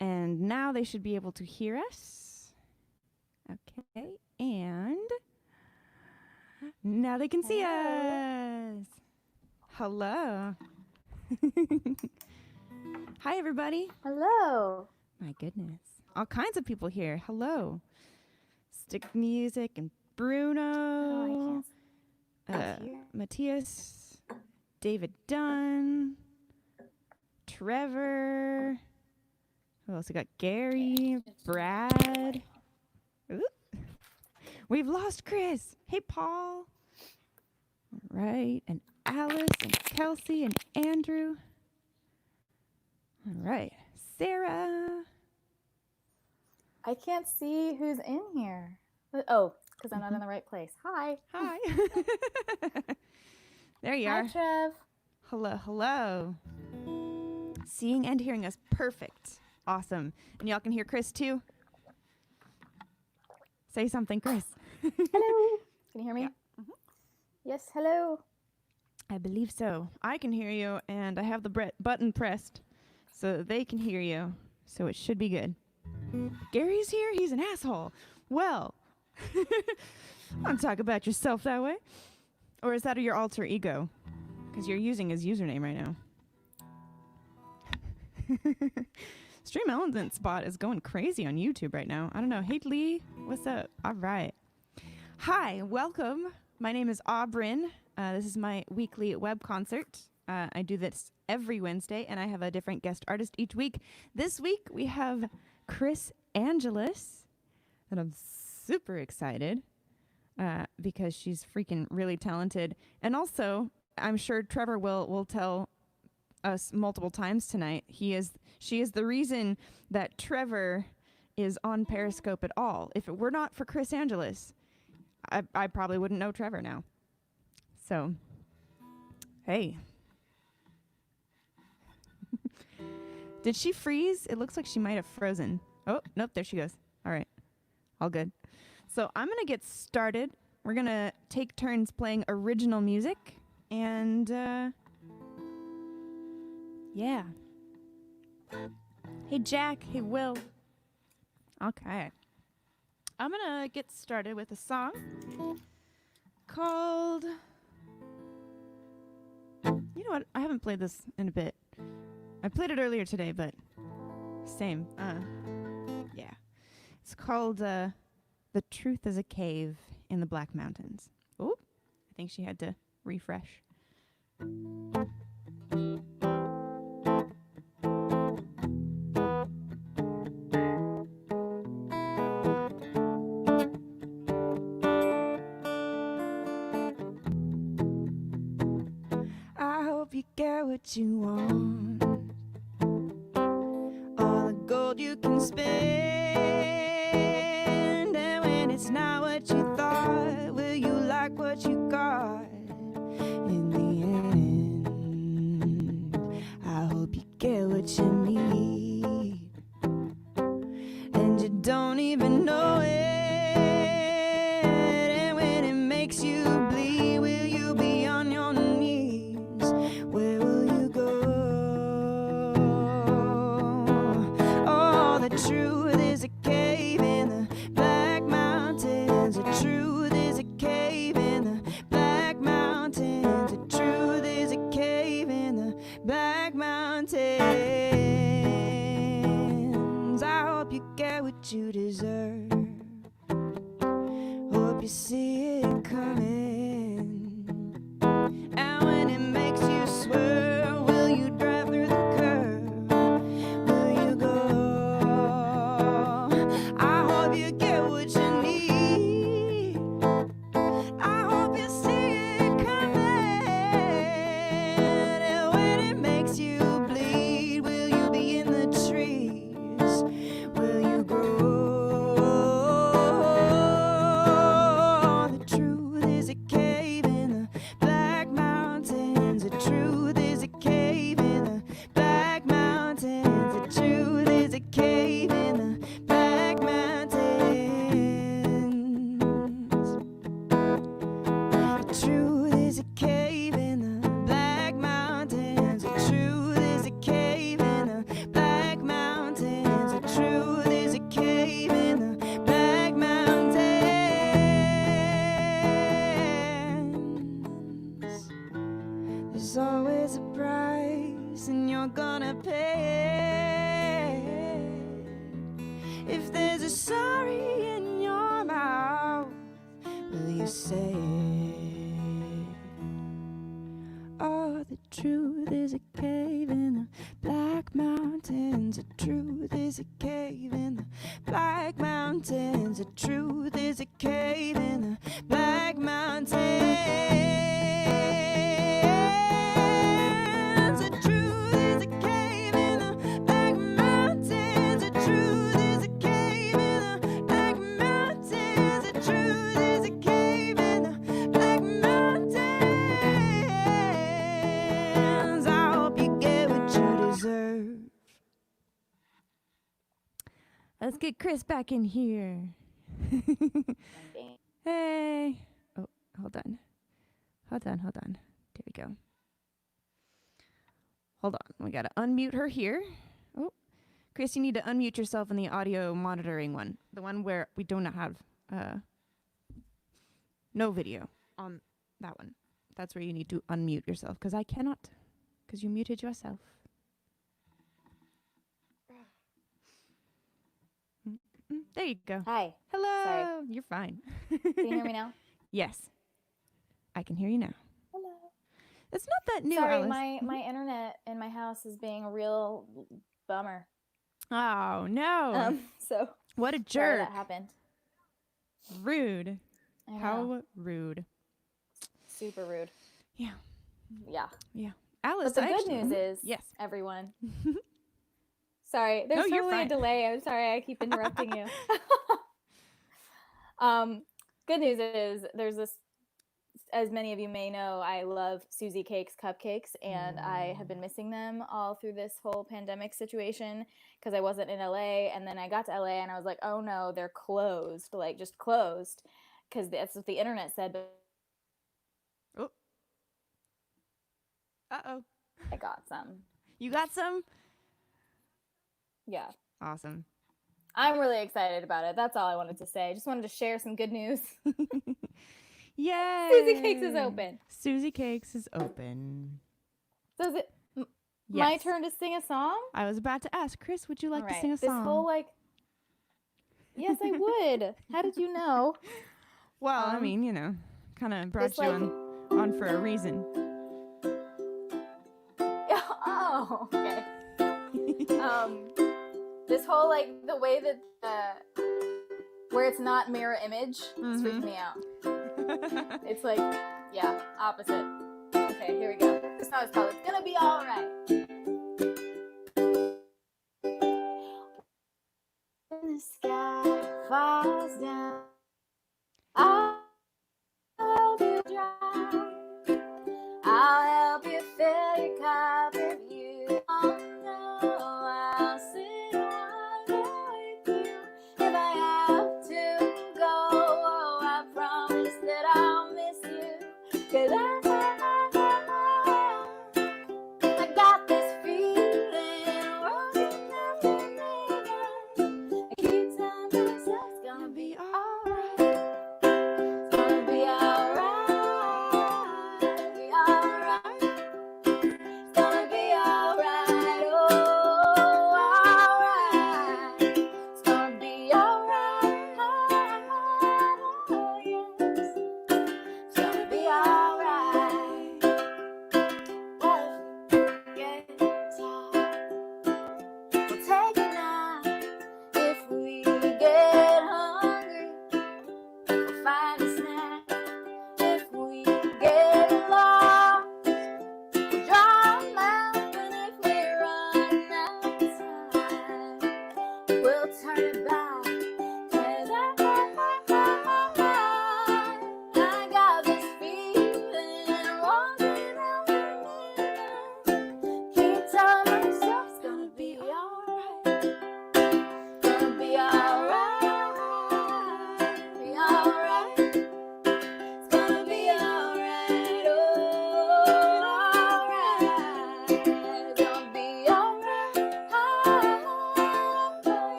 And now they should be able to hear us. Okay, and now they can see us. Hello. Hi, everybody. Hello. My goodness. All kinds of people here. Hello. Stick Music and Bruno. Matthias. David Dunn. Trevor. Who else? We got Gary. Brad. Ooh. We've lost Kris. Hey, Paul. All right. And Alice and Kelsey and Andrew. All right. Sarah. I can't see who's in here. Oh, because I'm not in the right place. Hi. Hi. There you are. Hi, Trev. Hello, hello. Seeing and hearing us. Perfect. Awesome. And y'all can hear Kris too? Say something, Kris. Hello. Can you hear me? Yeah. Mm-hmm. Yes, hello. I believe so. I can hear you, and I have the button pressed so they can hear you. So it should be good. Gary's here? He's an asshole. Well, don't talk about yourself that way. Or is that your alter ego? Because you're using his username right now. Stream Element Spot is going crazy on YouTube right now. I don't know. Hey, Lee, what's up? All right. Hi, welcome. My name is Aubryn. This is my weekly web concert. I do this every Wednesday, and I have a different guest artist each week. This week, we have Kris Angelis, and I'm super excited because she's freaking really talented. And also, I'm sure Trevor will tell us multiple times tonight. She is the reason that Trevor is on Periscope at all. If it were not for Kris Angelis, I probably wouldn't know Trevor now. So, hey. Did she freeze? It looks like she might have frozen. Oh, nope, there she goes. All right, all good. So I'm going to get started. We're going to take turns playing original music. And, yeah. Hey, Jack. Hey, Will. Okay. I'm going to get started with a song called... You know what? I haven't played this in a bit. I played it earlier today, but same. Yeah. It's called The Truth is a Cave in the Black Mountains. Oh, I think she had to refresh. I hope you get what you want. All the gold you can spend. And when it's not what you thought, will you like what you got? In the end, I hope you get what you need. And you don't even know it. And when it makes you bleed, will you be on your knees? Where will you go? Oh, the truth is a cave in the Black Mountains. The truth is a cave in the Black Mountains. The truth is a cave in the Black Mountains. I hope you get what you deserve. Hope you see it coming. And when it makes you swerve, will you drive through the curve? Will you go? I hope you get what you need. I hope you see it coming. And when it makes you bleed, will you be in the trees? Will you grow? The truth is a not gonna pay it. If there's a sorry in your mouth, will you say it? Oh, the truth is a cave in the Black Mountains. The truth is a cave in the Black Mountains. The truth is a cave in the Black Mountains. The truth is a cave in the Black Mountains. The truth is a cave in the Black Mountains. The truth is a cave in the Black Mountains. I hope you get what you deserve. Let's get Kris back in here. Hey. Oh, hold on. There we go. Hold on. We got to unmute her here. Oh, Kris, you need to unmute yourself in the audio monitoring one. The one where we don't have no video on that one. That's where you need to unmute yourself, because I cannot, because you muted yourself. There you go. Hi. Hello. Sorry. You're fine. Can you hear me now? Yes. I can hear you now. Hello. It's not that new, Sorry, Alice. my internet in my house is being a real bummer. Oh, no. So What a sorry jerk. that happened. Rude. I know. How rude. Super rude. Yeah. Yeah. Alice, But the good actually- news is, Yes. everyone. Sorry, there's No, you're totally a fine. delay. I'm sorry, I keep interrupting you. Good news is there's this, as many of you may know, I love Susie Cake's cupcakes, and I have been missing them all through this whole pandemic situation because I wasn't in LA, and then I got to LA and I was like, oh no, they're closed, like just closed, because that's what the internet said. But Oh. Uh-oh. I got some. You got some? Yeah. Awesome. I'm really excited about it. That's all I wanted to say. I just wanted to share some good news. Yay. Susie Cakes is open. Susie Cakes is open. So is it Yes. my turn to sing a song? I was about to ask, Kris, would you like All to right. sing a This song? whole yes, I would. How did you know? Well, I mean, you know, kind of brought this, you on for a reason. Oh, okay. This whole the way that where it's not mirror image is freaking me out. It's opposite. Okay, here we go. This song is called "It's Gonna Be All Right." When the sky falls down, I'll help you dry. I'll help you fill your cup if you don't know. I'll sit right with you if I have to go. Oh, I promise that I'll miss you, 'cause I got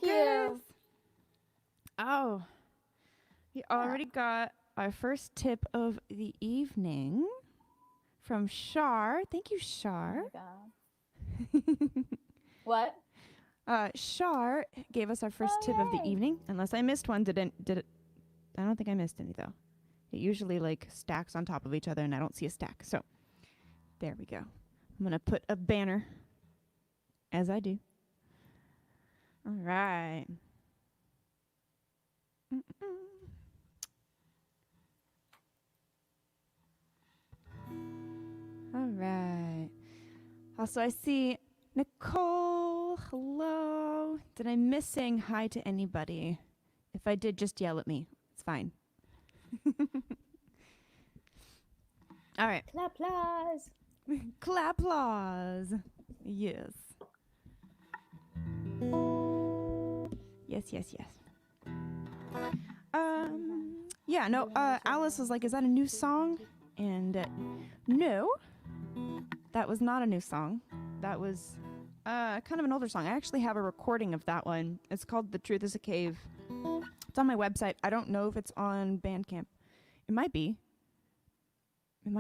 Thank you. Oh, we already got our first tip of the evening from Shar. Thank you, Shar. Oh my God. What? Shar gave us our first tip of the evening. Unless I missed one, did it? I don't think I missed any though. It usually like stacks on top of each other, and I don't see a stack. So there we go. I'm gonna put a banner, as I do. All right. All right. Also, I see Nicole. Hello. Did I miss saying hi to anybody? If I did, just yell at me. It's fine. All right. Clap-applause. Clap-applause. Yes. Yes. Yeah, no, Alice was like, is that a new song? And no, that was not a new song. That was kind of an older song. I actually have a recording of that one. It's called The Truth is a Cave. It's on my website. I don't know if it's on Bandcamp. It might be. I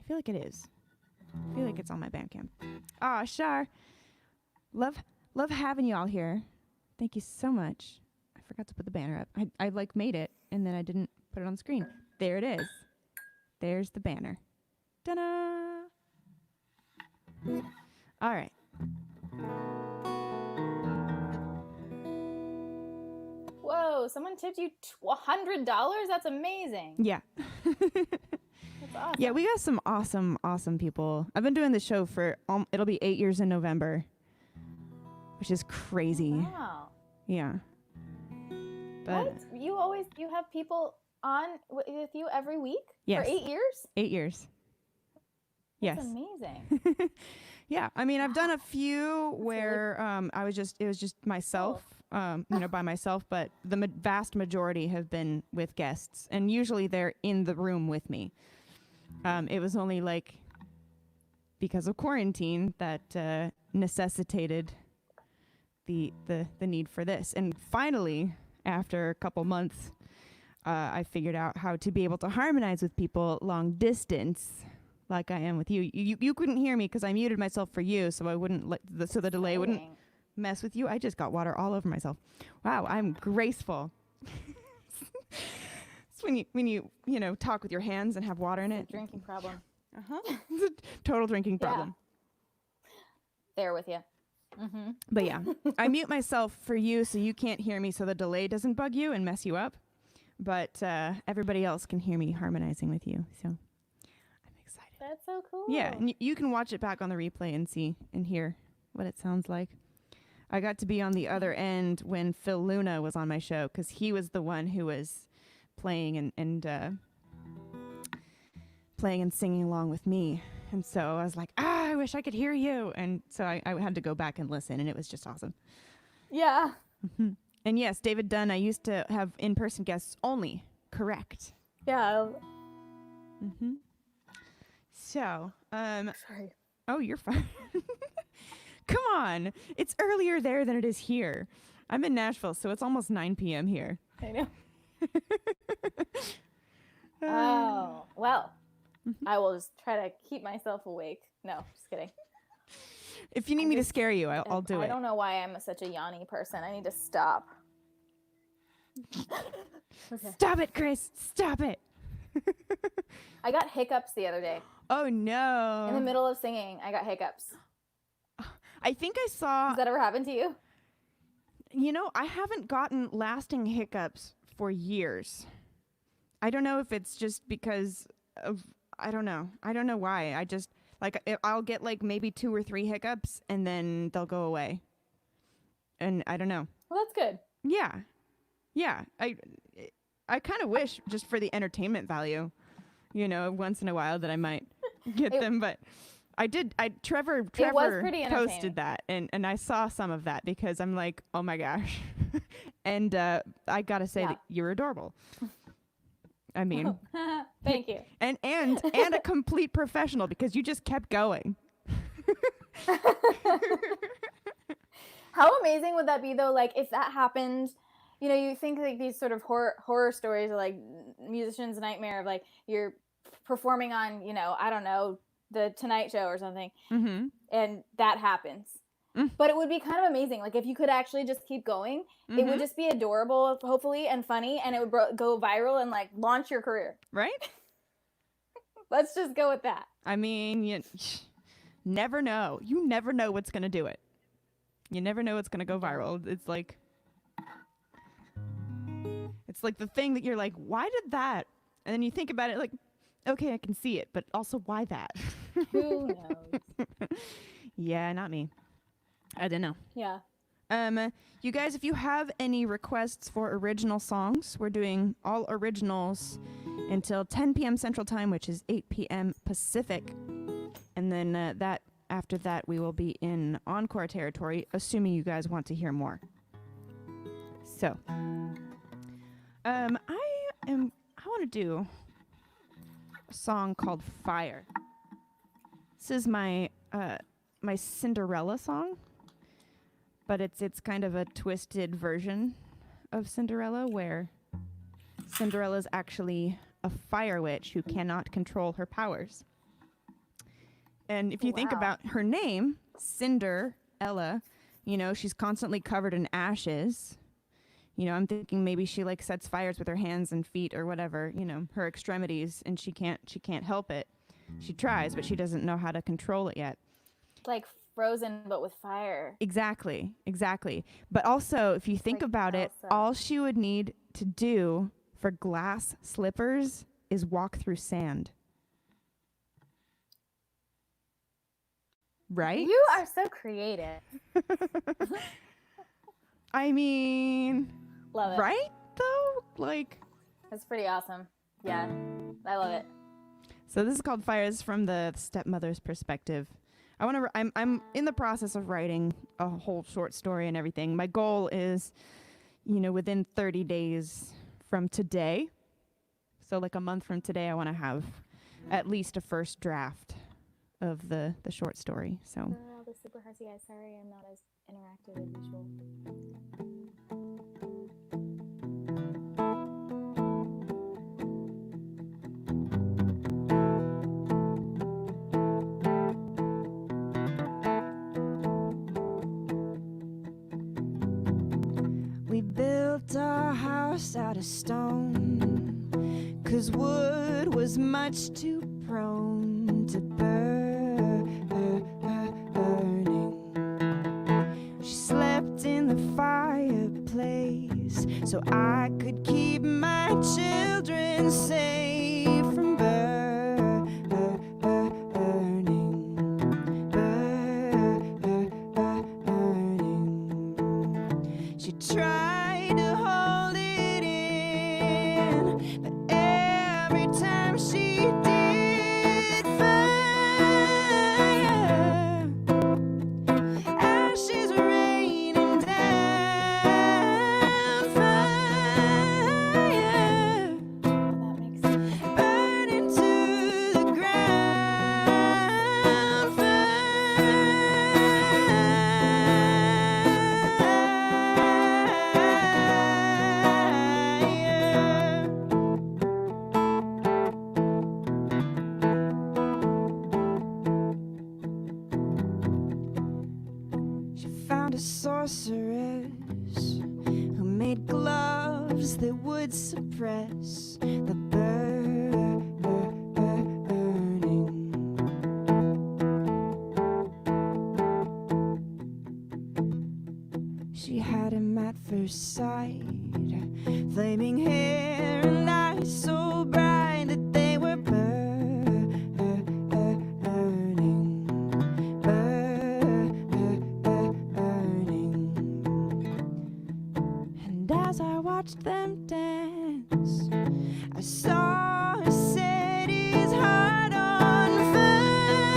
feel like it is. I feel like it's on my Bandcamp. Shar. Love having you all here. Thank you so much. I forgot to put the banner up. I like made it and then I didn't put it on the screen. There it is. There's the banner. Ta-da! All right. Whoa, someone tipped you $100? That's amazing. Yeah. That's awesome. Yeah, we got some awesome people. I've been doing the show for, it'll be 8 years in November, which is crazy. Wow. Yeah. But What? You have people on with you every week? Yes. For 8 years? 8 years. That's Yes. amazing. Yeah, I mean, I've done a few where it was just myself, by myself, but the vast majority have been with guests, and usually they're in the room with me. It was only like because of quarantine that necessitated the need for this, and finally, after a couple months, I figured out how to be able to harmonize with people long distance. Like I am with you. You couldn't hear me because I muted myself for you, so I wouldn't so the delay wouldn't mess with you. I just got water all over myself. Wow, I'm graceful. It's when you talk with your hands and have water in it. Drinking problem. It's a total drinking problem. Yeah. There with you. Mm-hmm. But yeah, I mute myself for you so you can't hear me, so the delay doesn't bug you and mess you up. But everybody else can hear me harmonizing with you. So. That's so cool. Yeah, and you can watch it back on the replay and see and hear what it sounds like. I got to be on the other end when Phil Luna was on my show because he was the one who was playing and singing along with me. And so I was like, I wish I could hear you. And so I had to go back and listen, and it was just awesome. Yeah. Mm-hmm. And yes, David Dunn, I used to have in-person guests only. Correct. Yeah. Mm-hmm. So, sorry. Oh, you're fine. Come on. It's earlier there than it is here. I'm in Nashville, so it's almost 9 p.m. here. I know. Oh, well, I will just try to keep myself awake. No, just kidding. If you need me to scare you, I'll do it. I don't know why I'm such a yawny person. I need to stop. Okay. Stop it, Kris. Stop it. I got hiccups the other day. Oh, no. In the middle of singing, I got hiccups. I think I saw... Has that ever happened to you? I haven't gotten lasting hiccups for years. I don't know if it's just because of... I don't know. I don't know why. I just... I'll get, maybe 2 or 3 hiccups, and then they'll go away. And I don't know. Well, that's good. Yeah. Yeah. I kind of wish, just for the entertainment value, once in a while that I might get them, but I did. Trevor posted that, and I saw some of that because I'm like, oh my gosh, and I gotta say that you're adorable. I mean, thank you, and a complete professional because you just kept going. How amazing would that be, though? Like, if that happened, you know, you think like these sort of horror stories are like musician's nightmare of like you're performing on, you know, I don't know, the Tonight Show or something, and that happens. But it would be kind of amazing. Like, if you could actually just keep going, it would just be adorable, hopefully, and funny, and it would go viral and, like, launch your career. Right? Let's just go with that. I mean, you never know. You never know what's going to do it. You never know what's going to go viral. It's like the thing that you're like, why did that? And then you think about it like, okay, I can see it, but also why that? Who knows? Yeah, not me. I don't know. Yeah. You guys, if you have any requests for original songs, we're doing all originals until 10 p.m. Central Time, which is 8 p.m. Pacific. And then after that, we will be in encore territory, assuming you guys want to hear more. So, I want to do a song called Fire. This is my Cinderella song. But it's kind of a twisted version of Cinderella, where Cinderella's actually a fire witch who cannot control her powers. And if you think about her name, Cinderella, you know, she's constantly covered in ashes. You know, I'm thinking maybe she like sets fires with her hands and feet or whatever, you know, her extremities, and she can't help it. She tries, but she doesn't know how to control it yet. Like Frozen, but with fire. Exactly. But also, if you think about it, all she would need to do for glass slippers is walk through sand. Right? You are so creative. I mean, love it. Right, though? Like, that's pretty awesome. Yeah, I love it. So this is called Fire. This is from the stepmother's perspective. I'm in the process of writing a whole short story and everything. My goal is, you know, within 30 days from today, so like a month from today, I want to have at least a first draft of the short story. So. All the super hearty guys. Sorry, I'm not as interactive as usual. We built our house out of stone, 'cause wood was much too prone to burning. She slept in the fireplace so I could keep my children safe from burning. She tried to hold it in, but every time she did, fire, ashes raining down, fire, That makes sense. burning to the ground, She found a sorceress who made gloves that would suppress the burning. She had him at first sight, flaming hair and eyes so bright that they were burning, And as I watched them dance, I saw her set his heart on fire.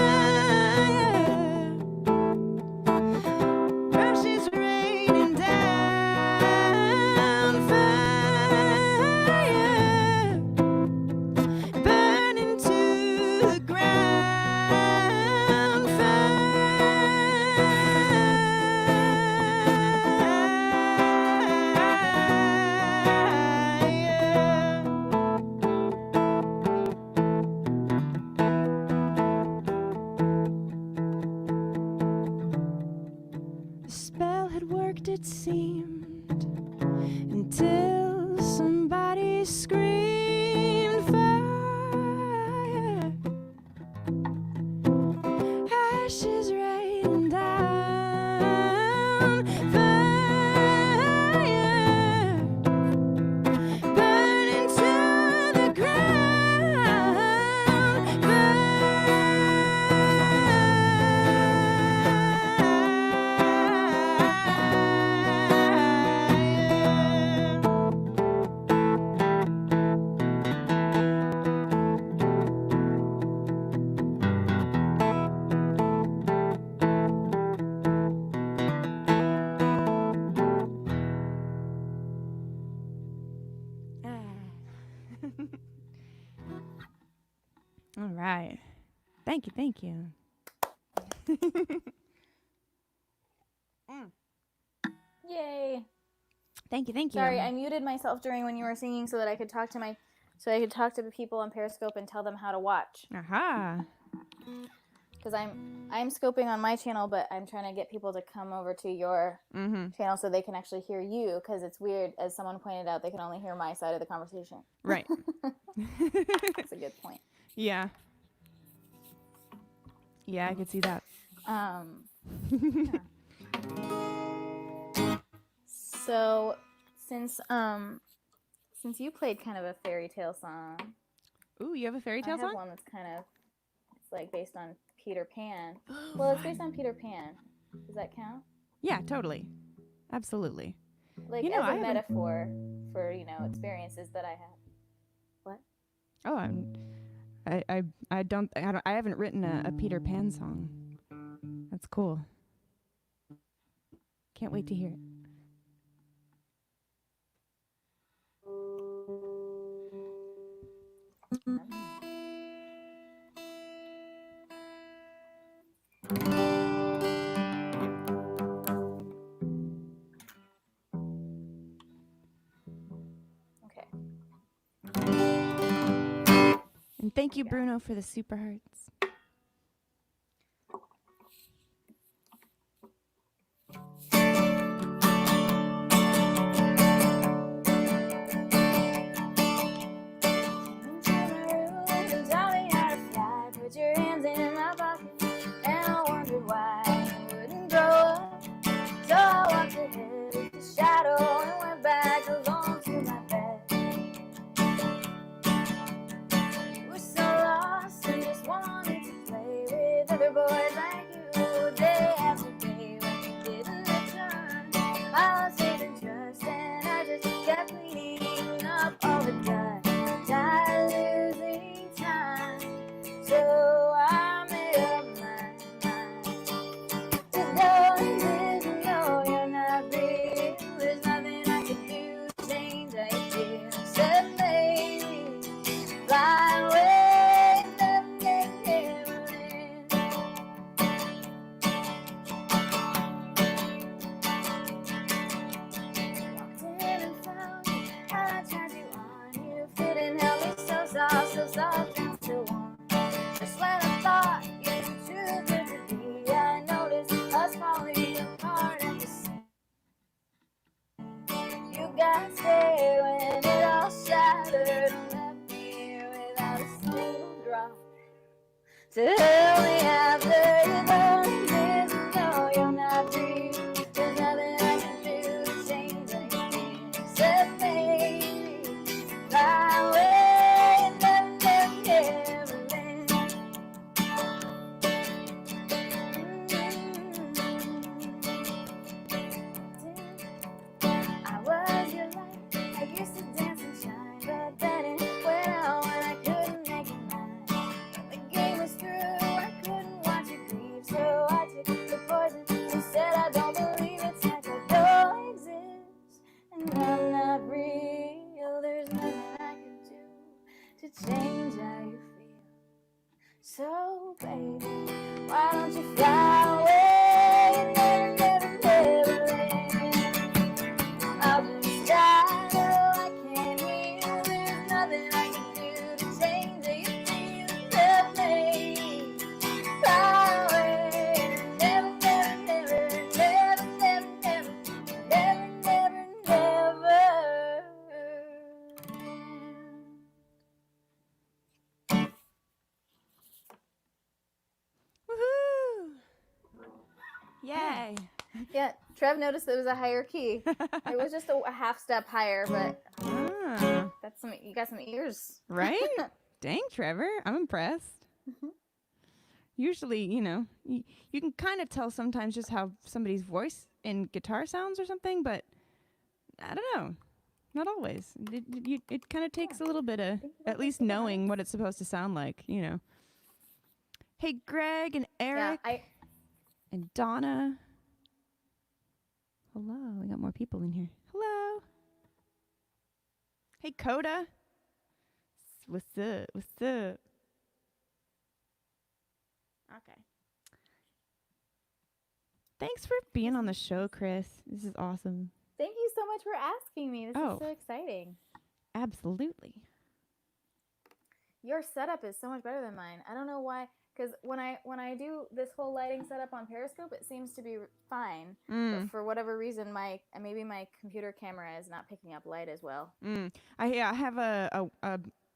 Ashes raining down, it seemed, until somebody screamed fire. Ashes rain down, fire burning to the ground, All right. Thank you, thank you. Yay. Thank you, thank you. Sorry, I muted myself during when you were singing so that I could talk to the people on Periscope and tell them how to watch. Aha. Because I'm scoping on my channel, but I'm trying to get people to come over to your channel so they can actually hear you. Because it's weird, as someone pointed out, they can only hear my side of the conversation. Right. That's a good point. Yeah. Yeah, I could see that. Yeah. So, since you played kind of a fairy tale song, Ooh, you have a fairy tale I have song? one that's kind of, it's like based on Peter Pan. Well, it's based on Peter Pan. Does that count? Yeah, totally. Absolutely. Like, You know, as I a metaphor for, experiences that I had. What? Oh, I haven't written a Peter Pan song. That's cool. Can't wait to hear it. Okay. And thank you, Bruno, for the super hearts. Put your hands in my pocket, and I wondered why you wouldn't grow up. So I walked ahead with the shadow and went back alone to my bed. You were so lost and just wanted to play with other boys like you day after day. When you didn't return, I lost faith and trust, and I just kept cleaning up all the dust. Tired of losing time. So I made up my mind to go and live and know you're not real. There's nothing I can do to change how you feel, except maybe fly away, never land. Walked in and found you, and I tried you on. You fit and held me so soft and so warm. Just when I thought you were too good to be, I noticed us falling apart at the seams. You got scared when it all shattered and left me here without a single drop to help me after you don't exist. No, you're not real. There's nothing I can do to change how you feel, except maybe fly away, never land. I was your light, I used to dance and shine, but then it went out when I couldn't make it mine. When the game was through, I couldn't watch you grieve, so I took the poison and said I don't believe it's like I don't exist, and I'm not real. There's nothing I can do to change how you feel. So baby, why don't you fly away and never land? I've been shallow, I can't heal. There's nothing I can do to change how you feel, except maybe fly away, never Yay. Yeah, Trev noticed it was a higher key. It was just a half step higher, but that's you got some ears. Right? Dang, Trevor. I'm impressed. Usually, you can kind of tell sometimes just how somebody's voice and guitar sounds or something, but I don't know. Not always. It kind of takes a little bit of at least knowing what it's supposed to sound like, Hey, Greg and Eric and Donna. Hello. We got more people in here. Hello. Hey, Coda. What's up? What's up? Okay. Thanks for being on the show, Kris. This is awesome. Thank you so much for asking me. This is so exciting. Absolutely. Your setup is so much better than mine. I don't know why, because when I do this whole lighting setup on Periscope, it seems to be fine. But for whatever reason, maybe my computer camera is not picking up light as well. I have a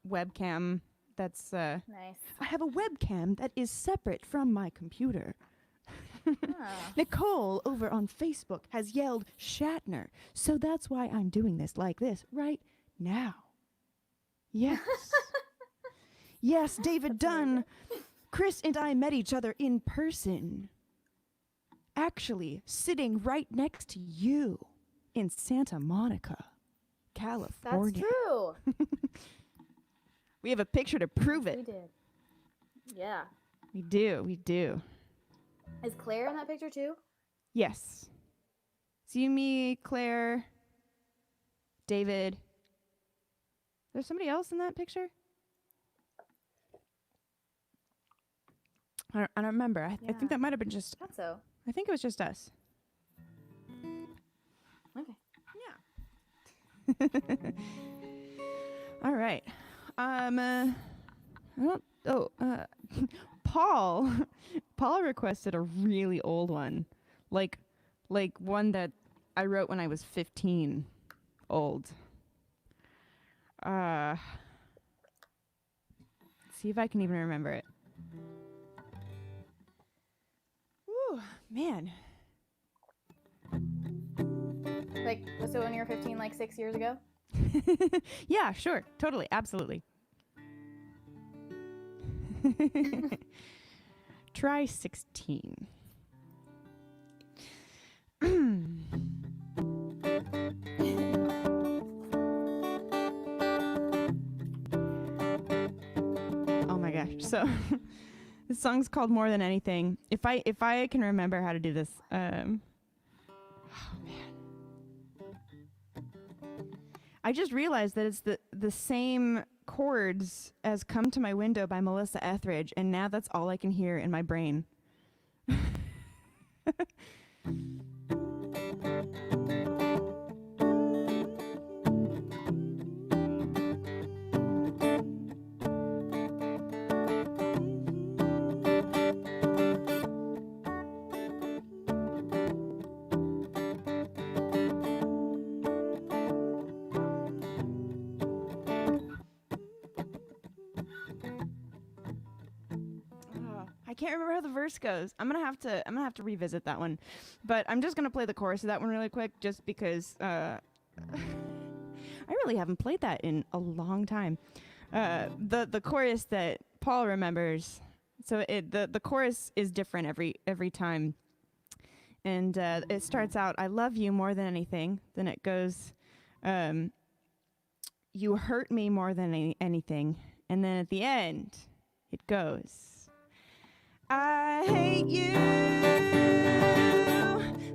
webcam that's nice. I have a webcam that is separate from my computer. Nicole over on Facebook has yelled Shatner, so that's why I'm doing this like this right now. Yes. Yes, David Dunn. Kris and I met each other in person. Actually, sitting right next to you in Santa Monica, California. That's true. We have a picture to prove it. We did. Yeah. We do. Is Claire in that picture too? Yes. See me, Claire, David. There's somebody else in that picture? I don't remember. I think that might have been just... I thought so. I think it was just us. Okay. Yeah. All right. Paul requested a really old one. Like one that I wrote when I was 15. Old. See if I can even remember it. Woo, man. Like, was it when you were 15, like 6 years ago? Yeah, sure. Totally. Absolutely. Try 16. Oh my gosh. So this song's called More Than Anything. If I can remember how to do this, oh man. I just realized that it's the same chords as Come to My Window by Melissa Etheridge, and now that's all I can hear in my brain. I can't remember how the verse goes. I'm gonna have to revisit that one, but I'm just gonna play the chorus of that one really quick, just because I really haven't played that in a long time. The chorus that Paul remembers, so the chorus is different every time, and it starts out, "I love you more than anything." Then it goes, "You hurt me more than anything," and then at the end, it goes, "I hate you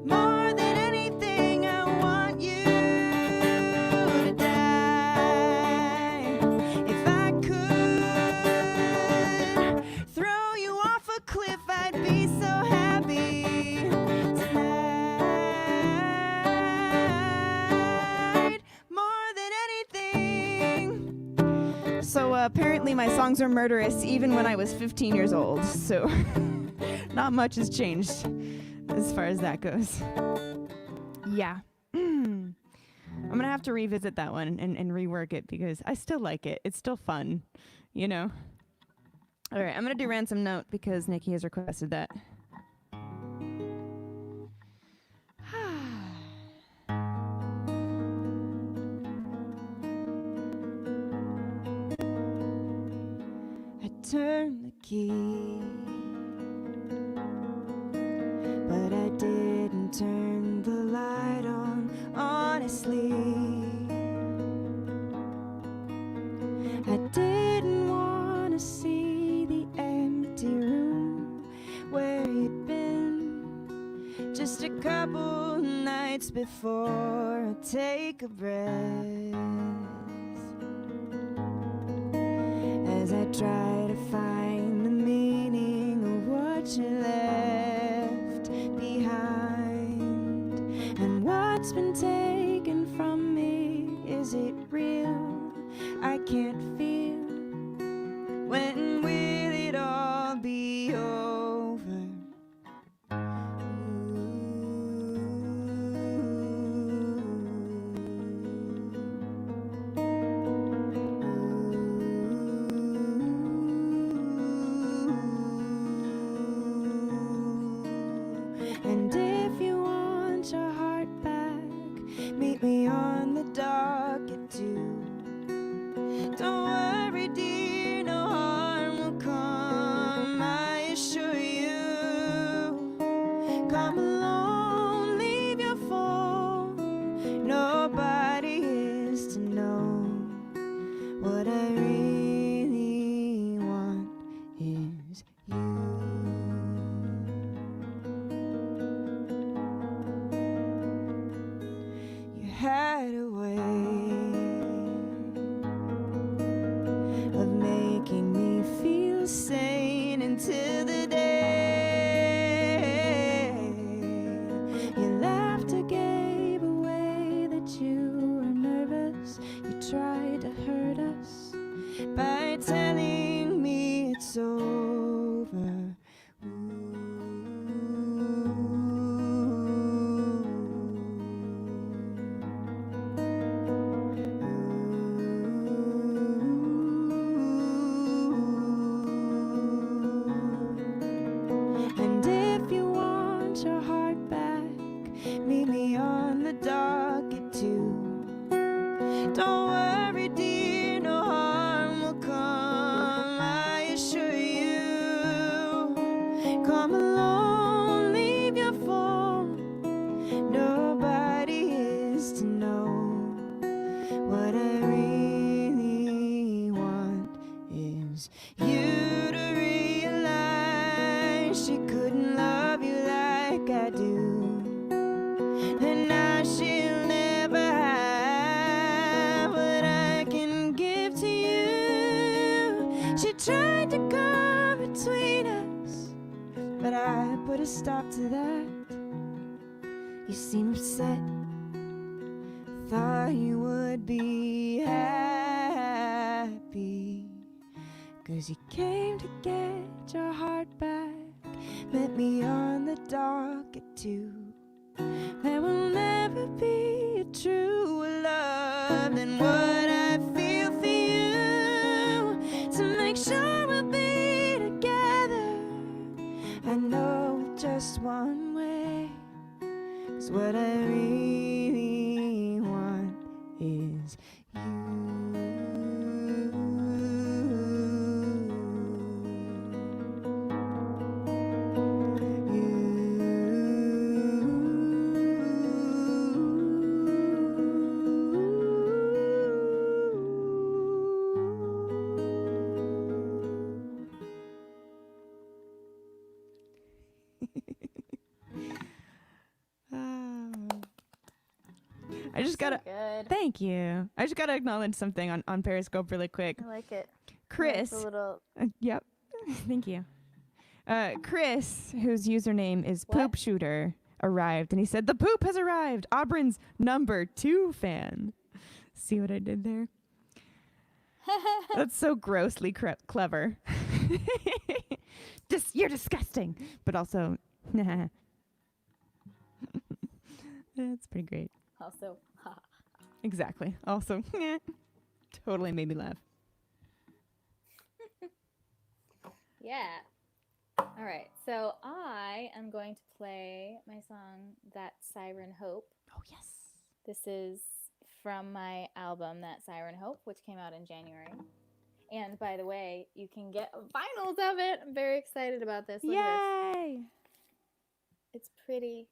more than anything. I want you to die. If I could throw you off a cliff, I'd be so happy tonight. More than anything." So apparently my songs are murderous even when I was 15 years old. So not much has changed as far as that goes. Yeah. I'm going to have to revisit that one and rework it because I still like it. It's still fun, you know? All right, I'm going to do Ransom Note because Nikki has requested that. turn the key, but I didn't turn the light on, honestly. I didn't want to see the empty room where you'd been just a couple nights before I take a breath, as I try to find the meaning of what you left behind. And what's been taken from me, is it real? I can't feel. When will it all be over? And if you want your heart back, meet me on the dock at 2. Don't worry, dear, no harm will come, I assure you. Come alone, leave your phone. Nobody is to know. What I really want is you. You had a way of making me feel sane until the day you laughed or gave away that you were nervous. You tried to hurt us by telling me it's over. And if you want your heart back, meet me on the dock at 2. Don't worry, dear, no harm will come, I assure you. Come alone, leave your phone. Nobody is to know. What I really want is you to realize she couldn't love you like I do, and now she'll never have what I can give to you. She tried to come between us, but I put a stop to that. You seem upset, thought you would be happy, 'cause you came to get your heart back. Met me on the dock at 2. There will never be a truer love than what I feel for you. To make sure we'll be together, I know just one way. 'Cause what I really want is you. I just gotta Good. thank you. I just gotta acknowledge something on Periscope really quick. I like it. Chris. It's a little. Yep. Thank you. Chris, whose username is What? Poop Shooter, arrived, and he said the poop has arrived. Auburn's #2 fan. See what I did there? That's so grossly clever. You're disgusting, but also, that's pretty great. Also, Exactly. Also, totally made me laugh. yeah. All right. So I am going to play my song, That Siren Hope. Oh, yes. This is from my album, That Siren Hope, which came out in January. And by the way, you can get vinyls of it. I'm very excited about this. Look at Yay! this. It's pretty.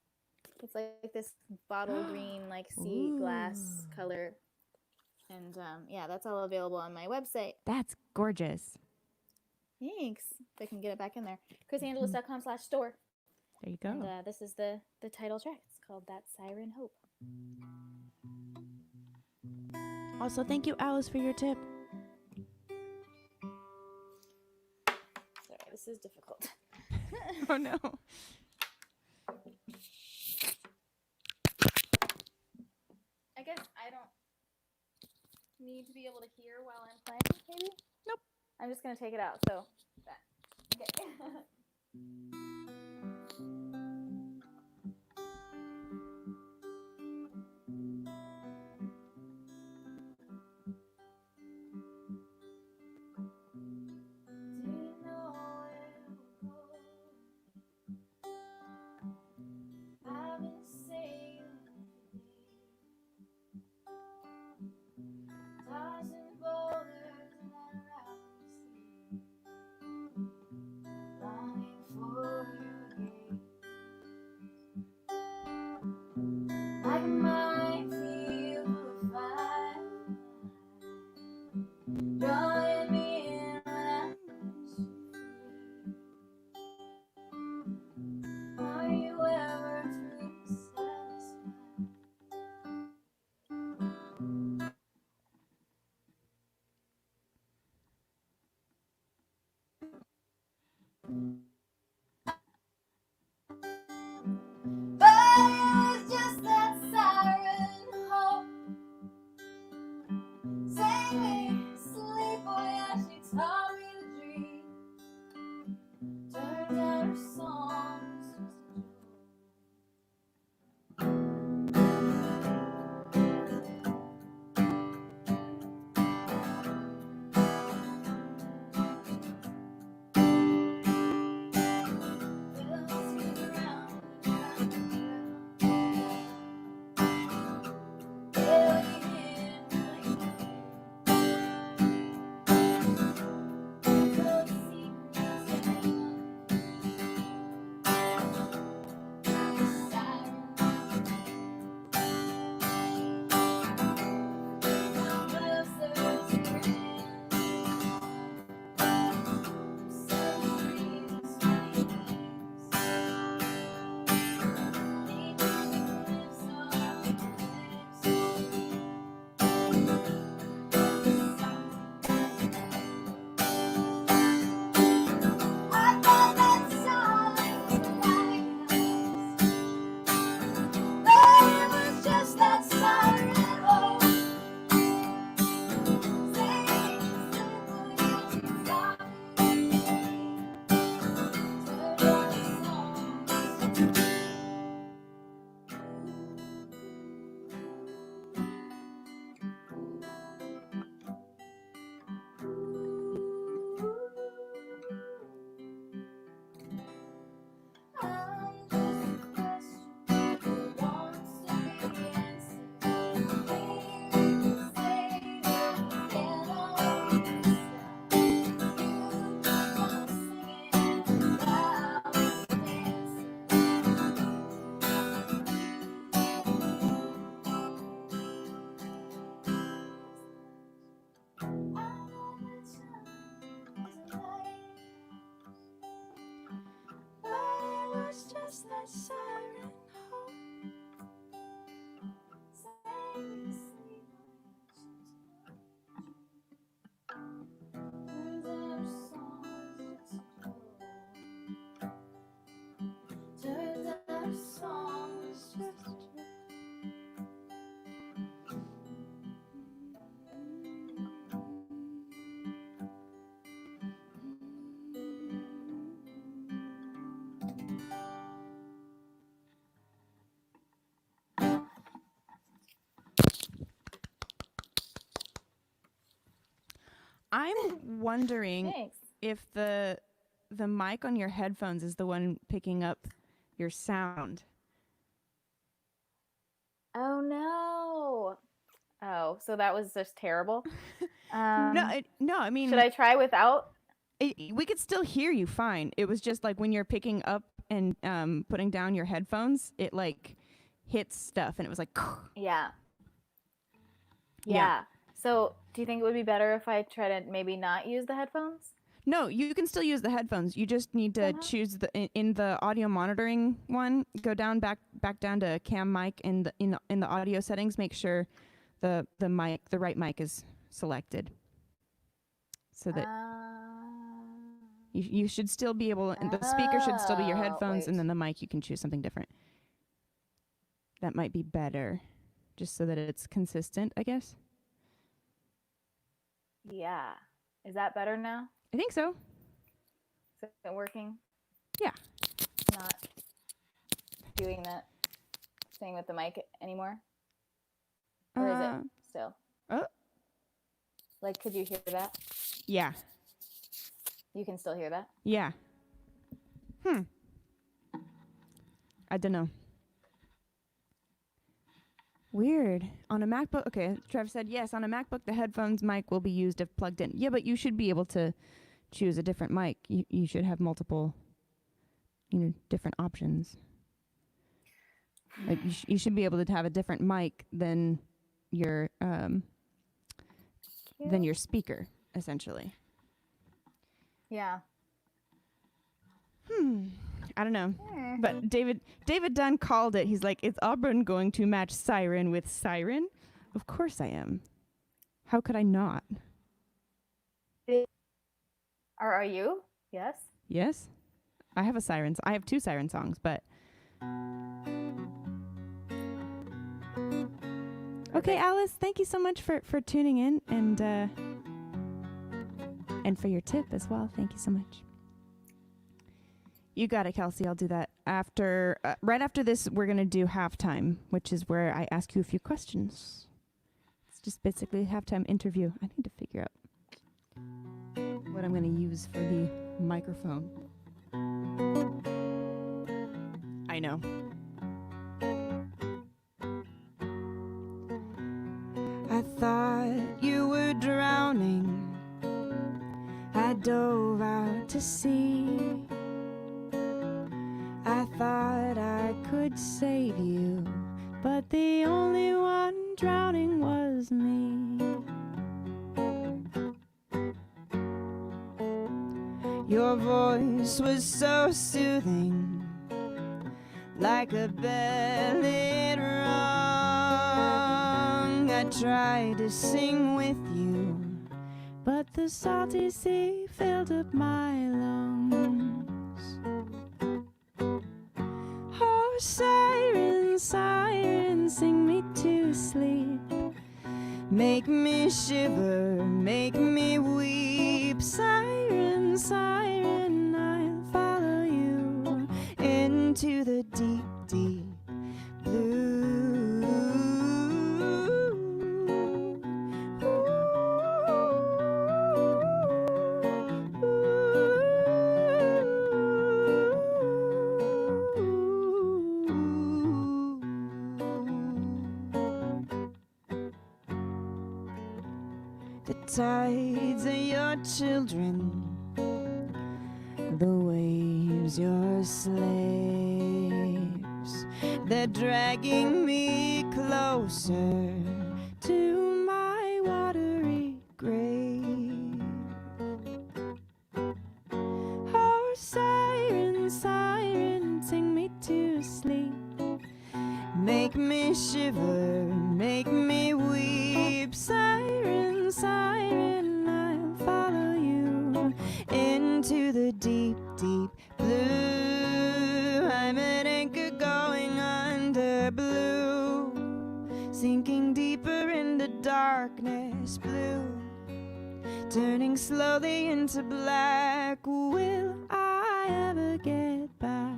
It's like this bottle green, like sea glass color. And yeah, that's all available on my website. That's gorgeous. Thanks. If I can get it back in there. KrisAngelis.com/store. There you go. And this is the title track. It's called That Siren Hope. Also, thank you, Alice, for your tip. Sorry, this is difficult. Oh, no. I guess I don't need to be able to hear while I'm playing, maybe? Nope. I'm just going to take it out, so that. Okay. I'm wondering Thanks. if the mic on your headphones is the one picking up your sound. Oh no. Oh, so that was just terrible. No, I mean, Should I try without? we could still hear you fine. It was just like when you're picking up and putting down your headphones, it like hits stuff, and it was like. Yeah. Yeah. So, do you think it would be better if I try to maybe not use the headphones? No, you can still use the headphones. You just need to choose in the audio monitoring one. Go down back down to cam mic in the audio settings. Make sure the right mic is selected, so that you should still be able. And the speaker should still be your headphones, and then the mic you can choose something different. That might be better, just so that it's consistent, I guess. Yeah. Is that better now? I think so. Is it working? Yeah. Not doing that thing with the mic anymore? Or is it still? Like, could you hear that? Yeah. You can still hear that? Yeah. I don't know. Weird. On a MacBook, okay, Trev said, yes, on a MacBook, the headphones mic will be used if plugged in. Yeah, but you should be able to choose a different mic. You should have multiple, different options. Like, you should be able to have a different mic than your speaker, essentially. Yeah. I don't know. But David Dunn called it. He's like, is Auburn going to match Siren with Siren? Of course I am. How could I not? Are you? Yes? Yes? I have I have 2 Siren songs, but... Okay, Alice, thank you so much for tuning in and for your tip as well. Thank you so much. You got it, Kelsey. I'll do that after. Right after this, we're going to do halftime, which is where I ask you a few questions. It's just basically a halftime interview. I need to figure out what I'm going to use for the microphone. I know. I thought you were drowning. I dove out to sea. I thought I could save you, but the only one drowning was me. Your voice was so soothing, like a belted rung. I tried to sing with you, but the salty sea filled up my lungs. Oh, siren, siren, sing me to sleep. Make me shiver, make me weep. Siren, siren, I'll follow you into the deep, deep blue. The tides are your children, the waves your slaves. They're dragging me closer to my watery grave. Oh, siren, siren, sing me to sleep. Make me shiver, make me weep. Siren, siren, I'll follow you into the deep, deep blue. I'm an anchor going under blue, sinking deeper into darkness blue, turning slowly into black. Will I ever get back?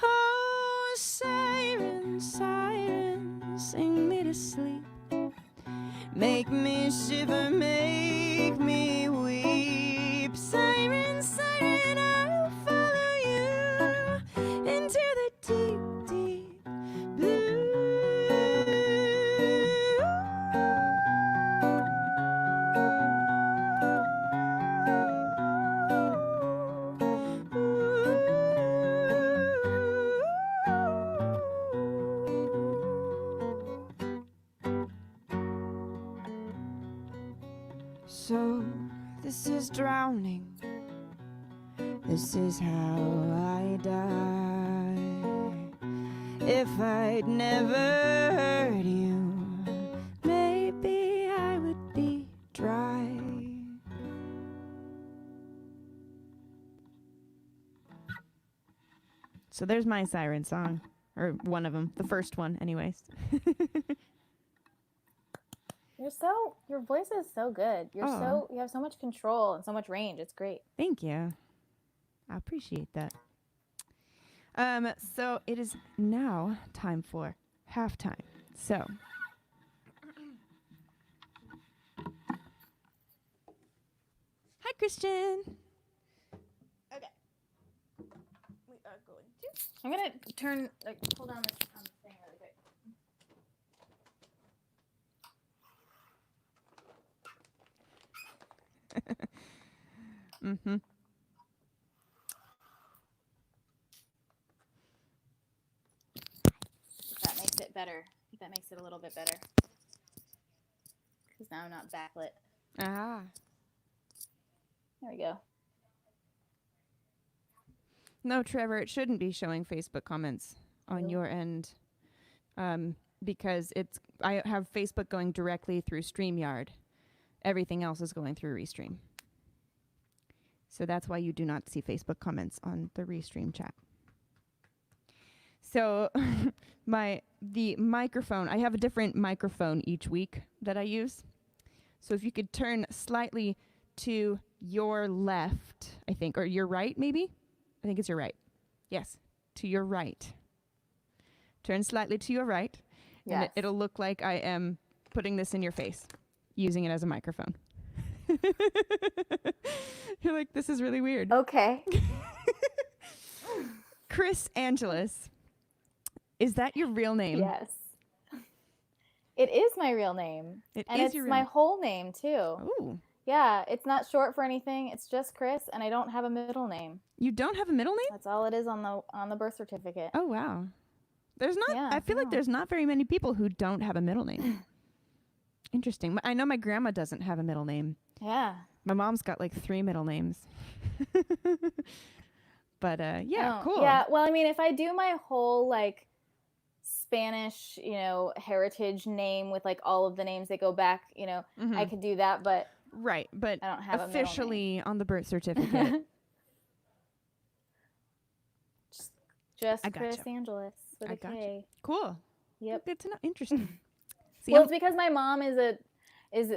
Oh, me shiver, make me weep. Siren, siren, I'll follow you into the deep, deep blue. So this is drowning. This is how I die. If I'd never heard you, maybe I would be dry. So there's my siren song, or one of them, the first one, anyways. Your voice is so good. You have so much control and so much range. It's great. Thank you. I appreciate that. So it is now time for halftime. So hi, Christian. Okay. We are going to. I'm gonna pull down this thing really quick. Mm-hmm. That makes it better. I think that makes it a little bit better. Because now I'm not backlit. Ah. There we go. No, Trevor, it shouldn't be showing Facebook comments on your end, because I have Facebook going directly through StreamYard. Everything else is going through Restream. So that's why you do not see Facebook comments on the Restream chat. So the microphone, I have a different microphone each week that I use. So if you could turn slightly to your left, I think, or your right maybe? I think it's your right. Yes, to your right. Turn slightly to your right. Yes. And it'll look like I am putting this in your face, using it as a microphone. You're like, this is really weird. Okay. Kris Angelis. Is that your real name? Yes. It is my real name. It's my whole name too. Ooh. Yeah, it's not short for anything. It's just Kris, and I don't have a middle name. You don't have a middle name? That's all it is on the birth certificate. Oh wow. There's not. Yeah, I feel like there's not very many people who don't have a middle name. Interesting. I know my grandma doesn't have a middle name. Yeah. My mom's got like 3 middle names. But yeah, cool. Yeah. Well, I mean, if I do my whole like Spanish, heritage name with like all of the names that go back, I could do that, but right, but I don't have officially on the birth certificate. just Kris Angelis with a K. Cool. Yep. Good to know. Interesting. Well, it's because my mom is a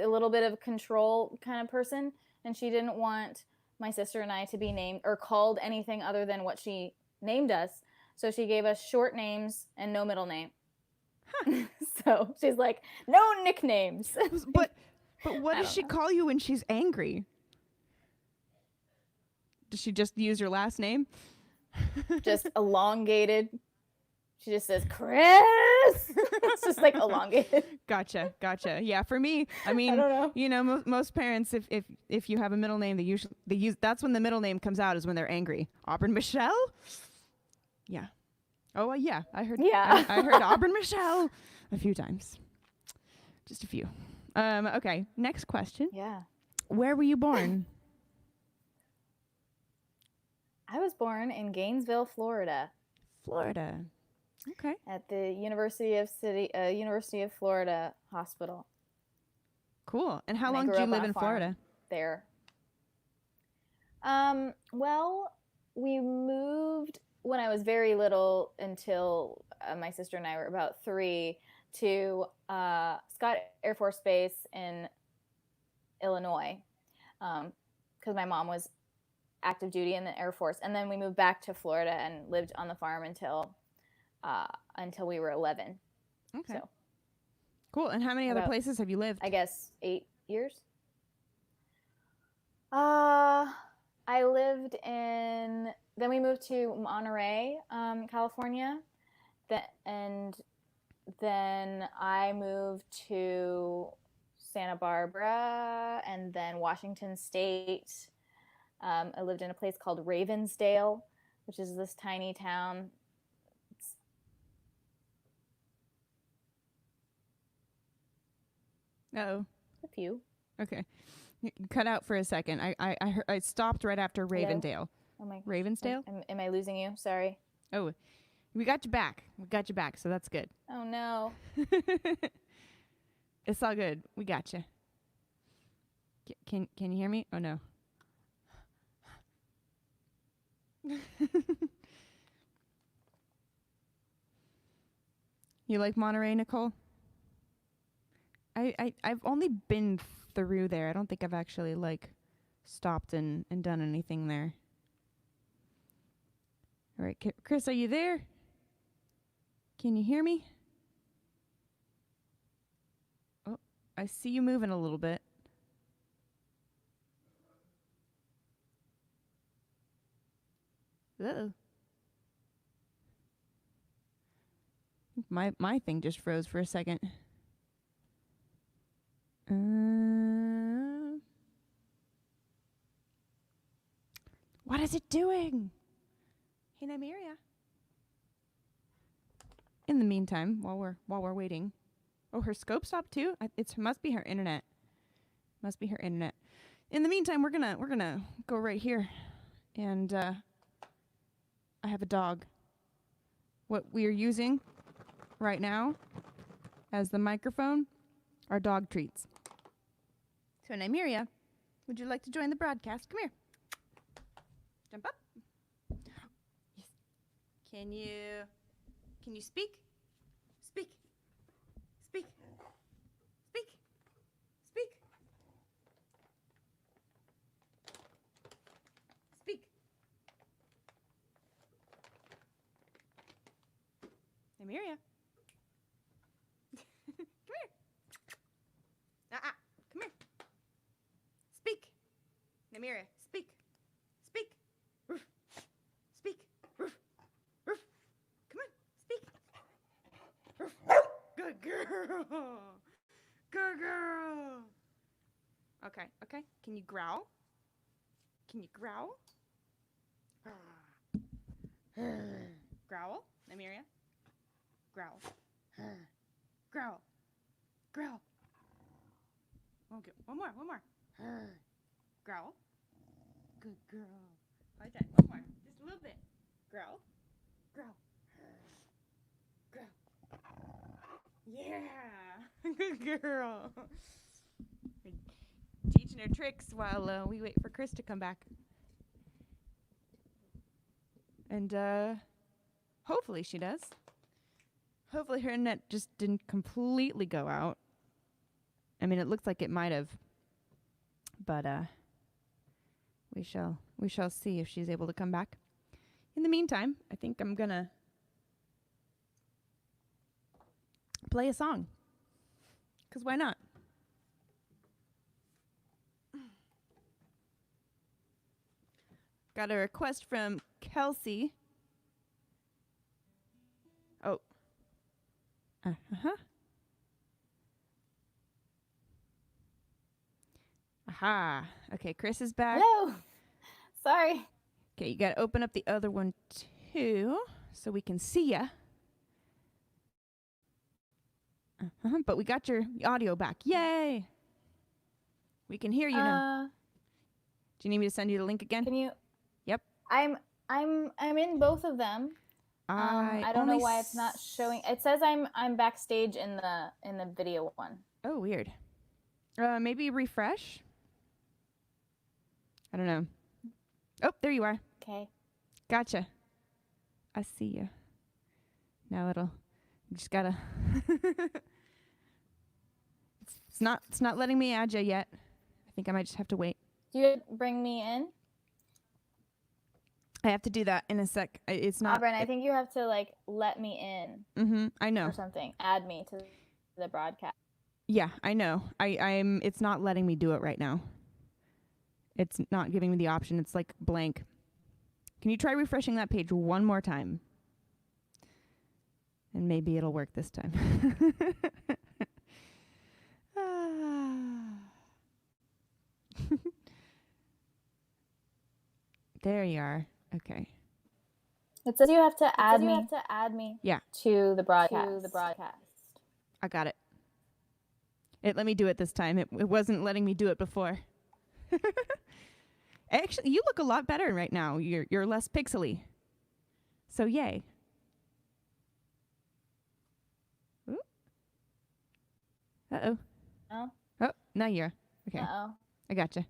little bit of a control kind of person, and she didn't want my sister and I to be named or called anything other than what she named us. So she gave us short names and no middle name. Huh. So she's like, no nicknames. But what does she call you when she's angry? Does she just use your last name? Just elongated. She just says, Kris. It's just like elongated. Gotcha. Yeah, for me, I mean, I don't know. Most parents, if you have a middle name, they use that's when the middle name comes out, is when they're angry. Auburn Michelle? Yeah. Oh, yeah. I heard. Yeah. I heard Auburn Michelle a few times. Just a few. Okay. Next question. Yeah. Where were you born? I was born in Gainesville, Florida. Florida. Okay. At the University of Florida Hospital. Cool. And how long did you live in Florida? There. Well, we moved when I was very little until my sister and I were about 3 to Scott Air Force Base in Illinois, because my mom was active duty in the Air Force, and then we moved back to Florida and lived on the farm until we were 11. Okay. So, cool. And how many other places have you lived? I guess 8 years. I lived in. Then we moved to Monterey, California. And then I moved to Santa Barbara and then Washington State. I lived in a place called Ravensdale, which is this tiny town. Uh-oh. A few. Okay. You cut out for a second. I stopped right after Ravendale. Oh my gosh. Ravensdale? Am I losing you? Sorry. Oh, we got you back. So that's good. Oh no. It's all good. We got you. Can you hear me? Oh no. You like Monterey, Nicole? I've only been through there. I don't think I've actually like stopped and done anything there. All right, Kris, are you there? Can you hear me? Oh, I see you moving a little bit. Uh-oh. My thing just froze for a second. What is it doing? Hey, Nymeria. In the meantime, while we're waiting, oh, her scope stopped too. It must be her internet. Must be her internet. In the meantime, we're gonna go right here, and I have a dog. What we are using right now as the microphone are dog treats. So, Nymeria, would you like to join the broadcast? Come here. Jump up. Yes. Can you speak? Speak. Speak. Speak. Speak. Speak. Nymeria. Come here. Come here. Speak. Nymeria, speak. Speak. Roof. Speak. Roof. Roof. Come on, speak. Roof. Good girl. Good girl. Okay. Can you growl? Can you growl? Growl, Nymeria. Growl. Growl. Growl. Okay, one more. Growl. Good girl. Like that. One more. Just a little bit. Growl. Growl. Growl. Yeah. Good girl. We're teaching her tricks while we wait for Kris to come back. And hopefully she does. Hopefully her internet just didn't completely go out. I mean, it looks like it might have. But we shall see if she's able to come back. In the meantime, I think I'm gonna play a song. 'Cause why not? Got a request from Kelsey. Oh. Aha. Okay, Kris is back. Hello. Sorry. Okay, you got to open up the other one too so we can see ya. But we got your audio back. Yay! We can hear you now. Do you need me to send you the link again? Can you? Yep. I'm in both of them. I don't know why it's not showing. It says I'm backstage in the video one. Oh, weird. Maybe refresh. I don't know. Oh, there you are. Okay. Gotcha. I see you. Now you just gotta. It's not letting me add you yet. I think I might just have to wait. Do you bring me in? I have to do that in a sec. It's not. Auburn, I think you have to let me in. I know. Or something. Add me to the broadcast. Yeah, I know. I'm. It's not letting me do it right now. It's not giving me the option. It's like blank. Can you try refreshing that page one more time? And maybe it'll work this time. There you are. Okay. It says you have to add me. Yeah. To the broadcast. I got it. It let me do it this time. It wasn't letting me do it before. Actually, you look a lot better right now. You're less pixely. So yay. Ooh. Uh-oh. Oh. Oh, now you're. Okay. Uh-oh. I gotcha.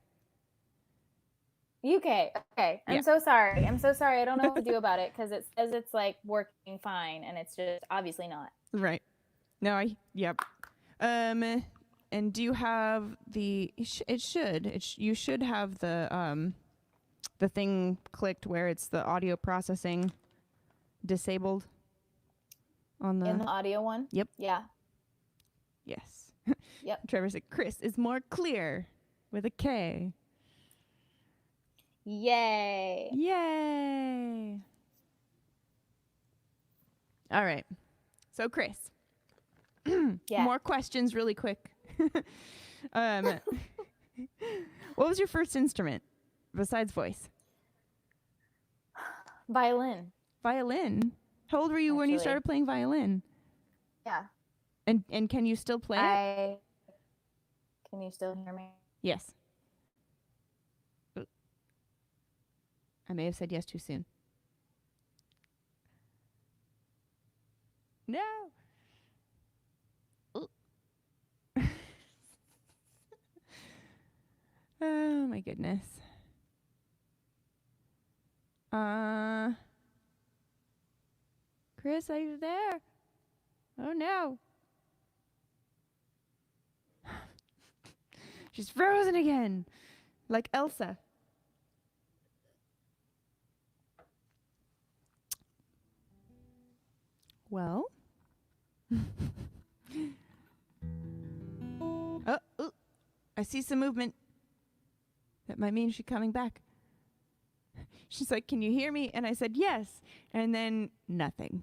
Okay. I'm Yeah. so sorry. I don't know what to do about it because it says it's like working fine and it's just obviously not. Right. No, yep. And do you have the? You should have the thing clicked where it's the audio processing disabled on the In the audio one? Yep. Yeah. Yes. Yep. Trevor said Kris is more clear with a K. Yay. Yay. All right. So Kris. Yeah. More questions really quick. What was your first instrument besides voice? Violin. Violin. How old were you when you Actually. started playing violin? Yeah. And can you still play it? Can you still hear me? Yes. I may have said yes too soon. No. Oh my goodness. Kris, are you there? Oh no. She's frozen again. Like Elsa. Well. Oh, I see some movement. That might mean she's coming back. She's like, "Can you hear me?" And I said, "Yes." And then nothing.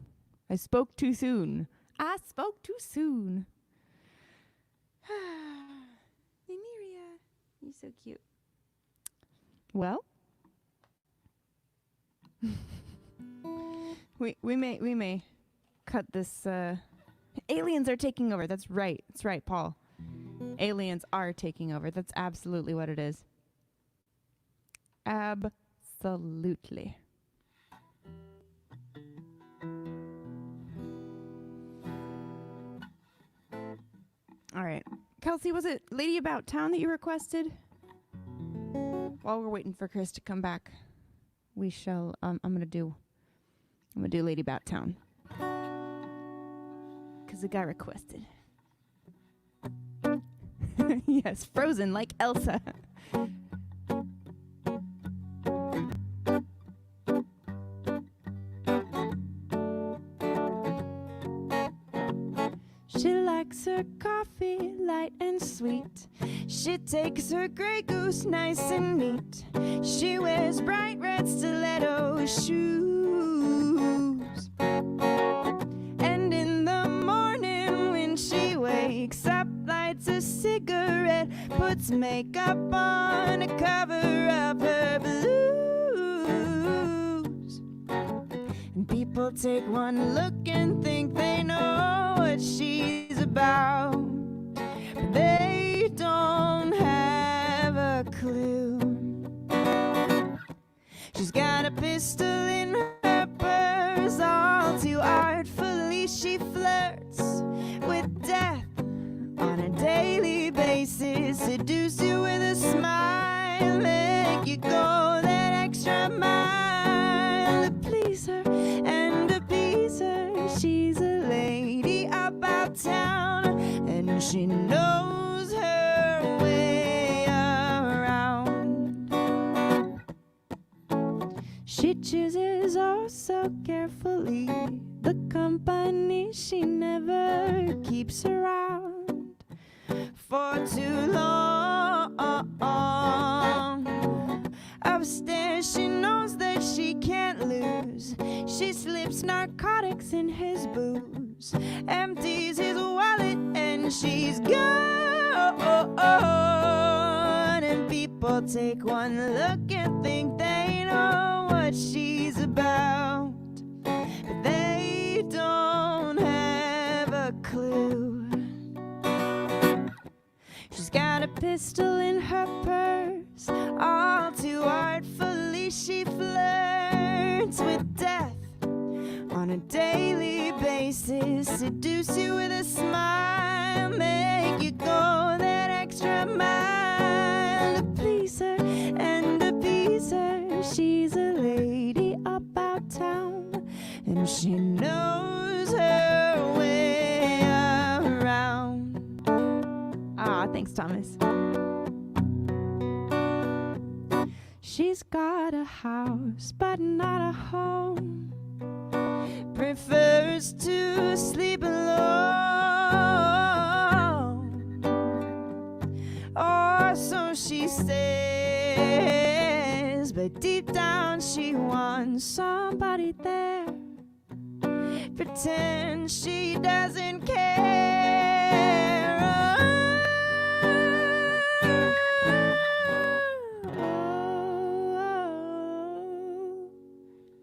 I spoke too soon. I spoke too soon. Nymeria, you're so cute. Well, we may cut this. Aliens are taking over. That's right. That's right, Paul. Aliens are taking over. That's absolutely what it is. Absolutely. All right. Kelsey, was it Lady About Town that you requested? While we're waiting for Kris to come back, we shall I'm gonna do Lady About Town. 'Cause the guy requested. Yes, frozen like Elsa. She likes her coffee light and sweet. She takes her Grey Goose nice and neat. She wears bright red stiletto shoes. And in the morning when she wakes up, lights a cigarette, puts makeup on to cover up her blues. And people take one look and think they know what she's about, but they don't have a clue. She's got a pistol in her purse, all too artfully she flirts with death on a daily basis. Seduce you with a smile, make you go that extra mile to please her and appease her. She's a lady about town, and she knows her way around. She chooses oh so carefully the company she never keeps around. for too long. Upstairs, she knows that she can't lose. She slips narcotics in his booze, empties his wallet, and she's gone. And people take one look and think they know what she's about, but they don't have a clue. She's got a pistol in her purse, all too artfully she flirts with death on a daily basis. Seduce you with a smile, make you go that extra mile to please her and appease her. She's a lady about town, and she knows her way around. Ah, thanks, Thomas. She's got a house, but not a home. Prefers to sleep alone, or so she says, but deep down she wants somebody there. Pretend she doesn't care.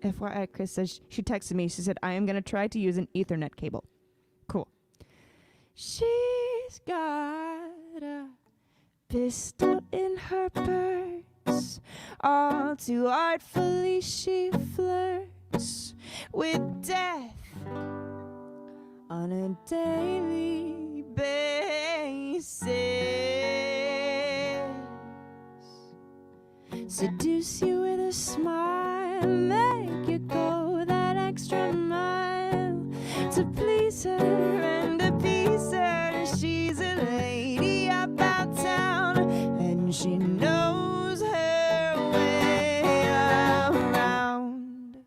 FYI, Kris says she texted me. She said, I am going to try to use an Ethernet cable. Cool. She's got a pistol in her purse. All too artfully she flirts with death on a daily basis. Seduce you with a smile, make you go that extra mile to please her and appease her. She's a lady about town, and she knows her way around.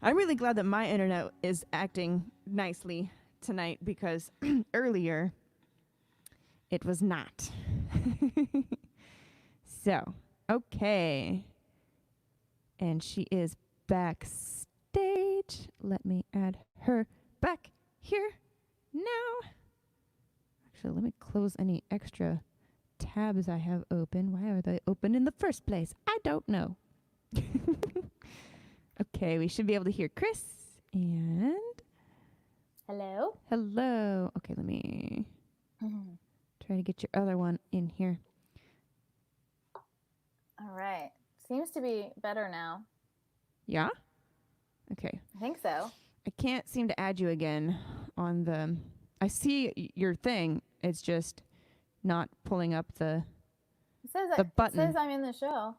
I'm really glad that my internet is acting nicely tonight, because earlier it was not. So, okay. And she is backstage. Let me add her back here now. Actually, let me close any extra tabs I have open. Why are they open in the first place? I don't know. Okay, we should be able to hear Kris. And Hello? hello. Okay, let me try to get your other one in here. All right. Seems to be better now. Yeah? Okay. I think so. I can't seem to add you again on the... I see your thing. It's just not pulling up the button. It says I'm in the show.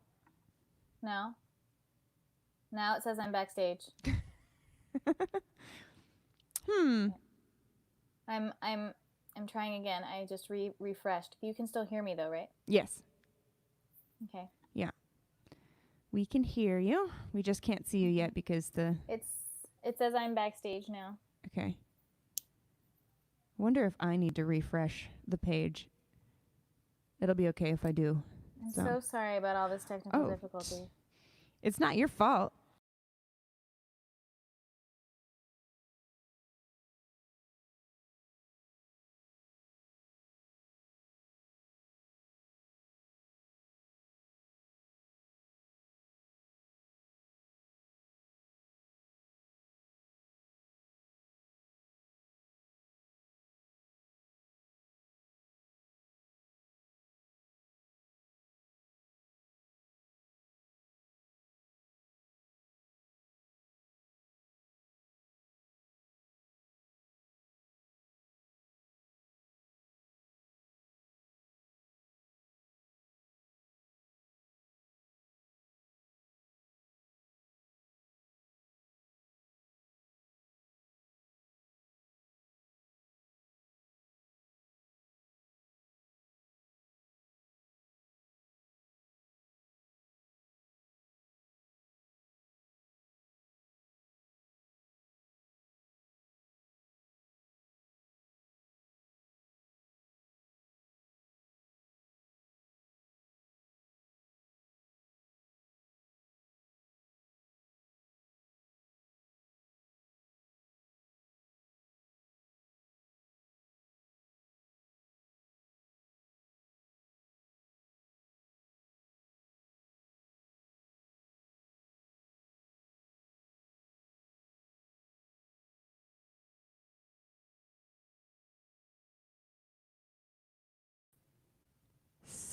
No. Now it says I'm backstage. I'm trying again. I just refreshed. You can still hear me though, right? Yes. Okay. Yeah. We can hear you. We just can't see you yet because the... It says I'm backstage now. Okay. Wonder if I need to refresh the page. It'll be okay if I do. I'm so sorry about all this technical difficulty. It's not your fault.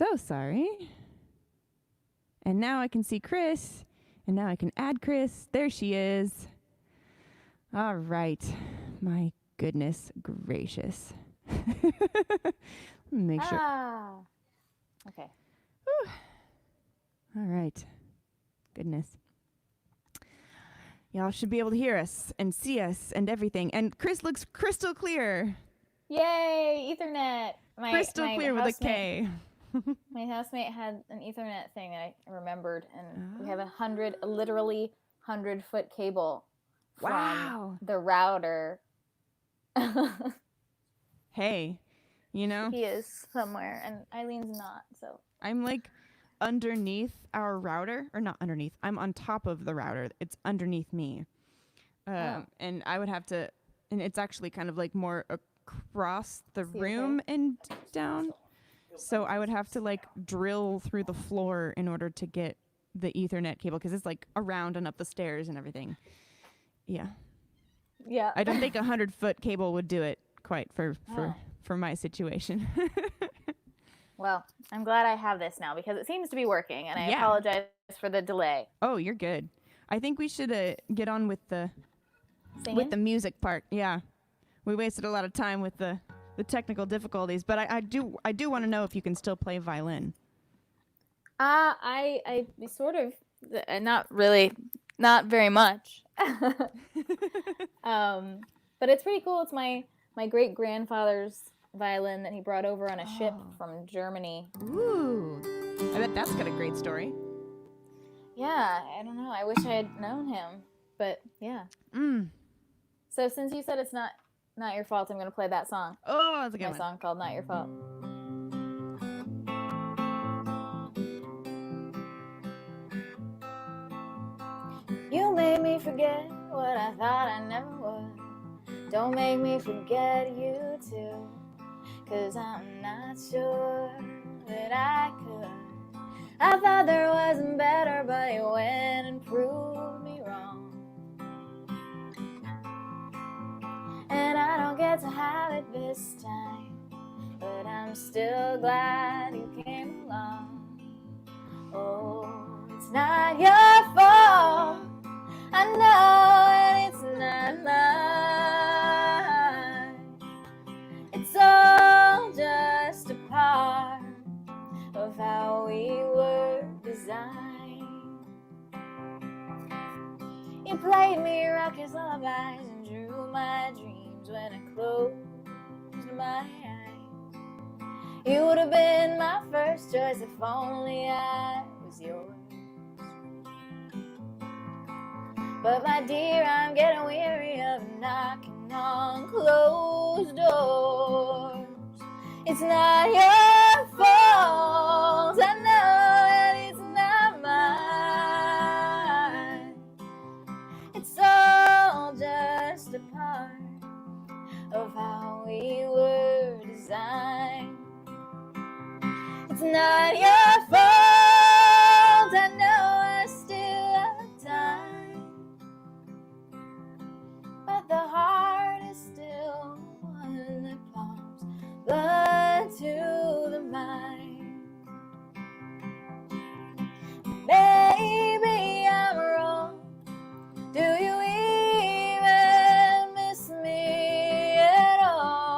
so sorry. And now I can see Kris. And now I can add Kris. There she is. All right. My goodness gracious. Make sure. Okay. Whew. All right. Goodness. Y'all should be able to hear us and see us and everything. And Kris looks crystal clear. Yay, Ethernet. Crystal clear with a K. My housemate had an Ethernet thing that I remembered, and we have a literally 100-foot cable from the router. Hey, you know? He is somewhere, and Eileen's not, so. I'm like underneath our router, or not underneath. I'm on top of the router. It's underneath me. And I would have to, and it's actually kind of like more across the room and down. So I would have to like drill through the floor in order to get the Ethernet cable, because it's like around and up the stairs and everything. Yeah. Yeah. I don't think 100-foot cable would do it quite for my situation. Well, I'm glad I have this now because it seems to be working, and I apologize for the delay. Oh, you're good. I think we should get on with the music part. Yeah. We wasted a lot of time with the technical difficulties, but I do want to know if you can still play violin. I sort of, not very much. But it's pretty cool. It's my great grandfather's violin that he brought over on a ship from Germany. Ooh, I bet that's got a great story. Yeah, I don't know. I wish I had known him, but yeah. So since you said it's not your fault, I'm going to play that song. Oh, that's a good one. My song called Not Your Fault. You made me forget what I thought I never would. Don't make me forget you too, 'cause I'm not sure that I could. I thought there wasn't better, but you went and proved me wrong. And I don't get to have it this time, but I'm still glad you came along. Oh, it's not your fault, I know, and it's not mine. It's all just a part of how we were designed. You played me raucous lullabies and drew my dreams when I closed my eyes. You would have been my first choice if only I was yours. But my dear, I'm getting weary of knocking on closed doors. It's not your fault, I know, and it's not mine. It's all just a part of how we were designed. It's not your fault, I know, I still have time. But the heart is still one that pumps blood to the mind. Maybe I'm wrong. Do you even miss me at all?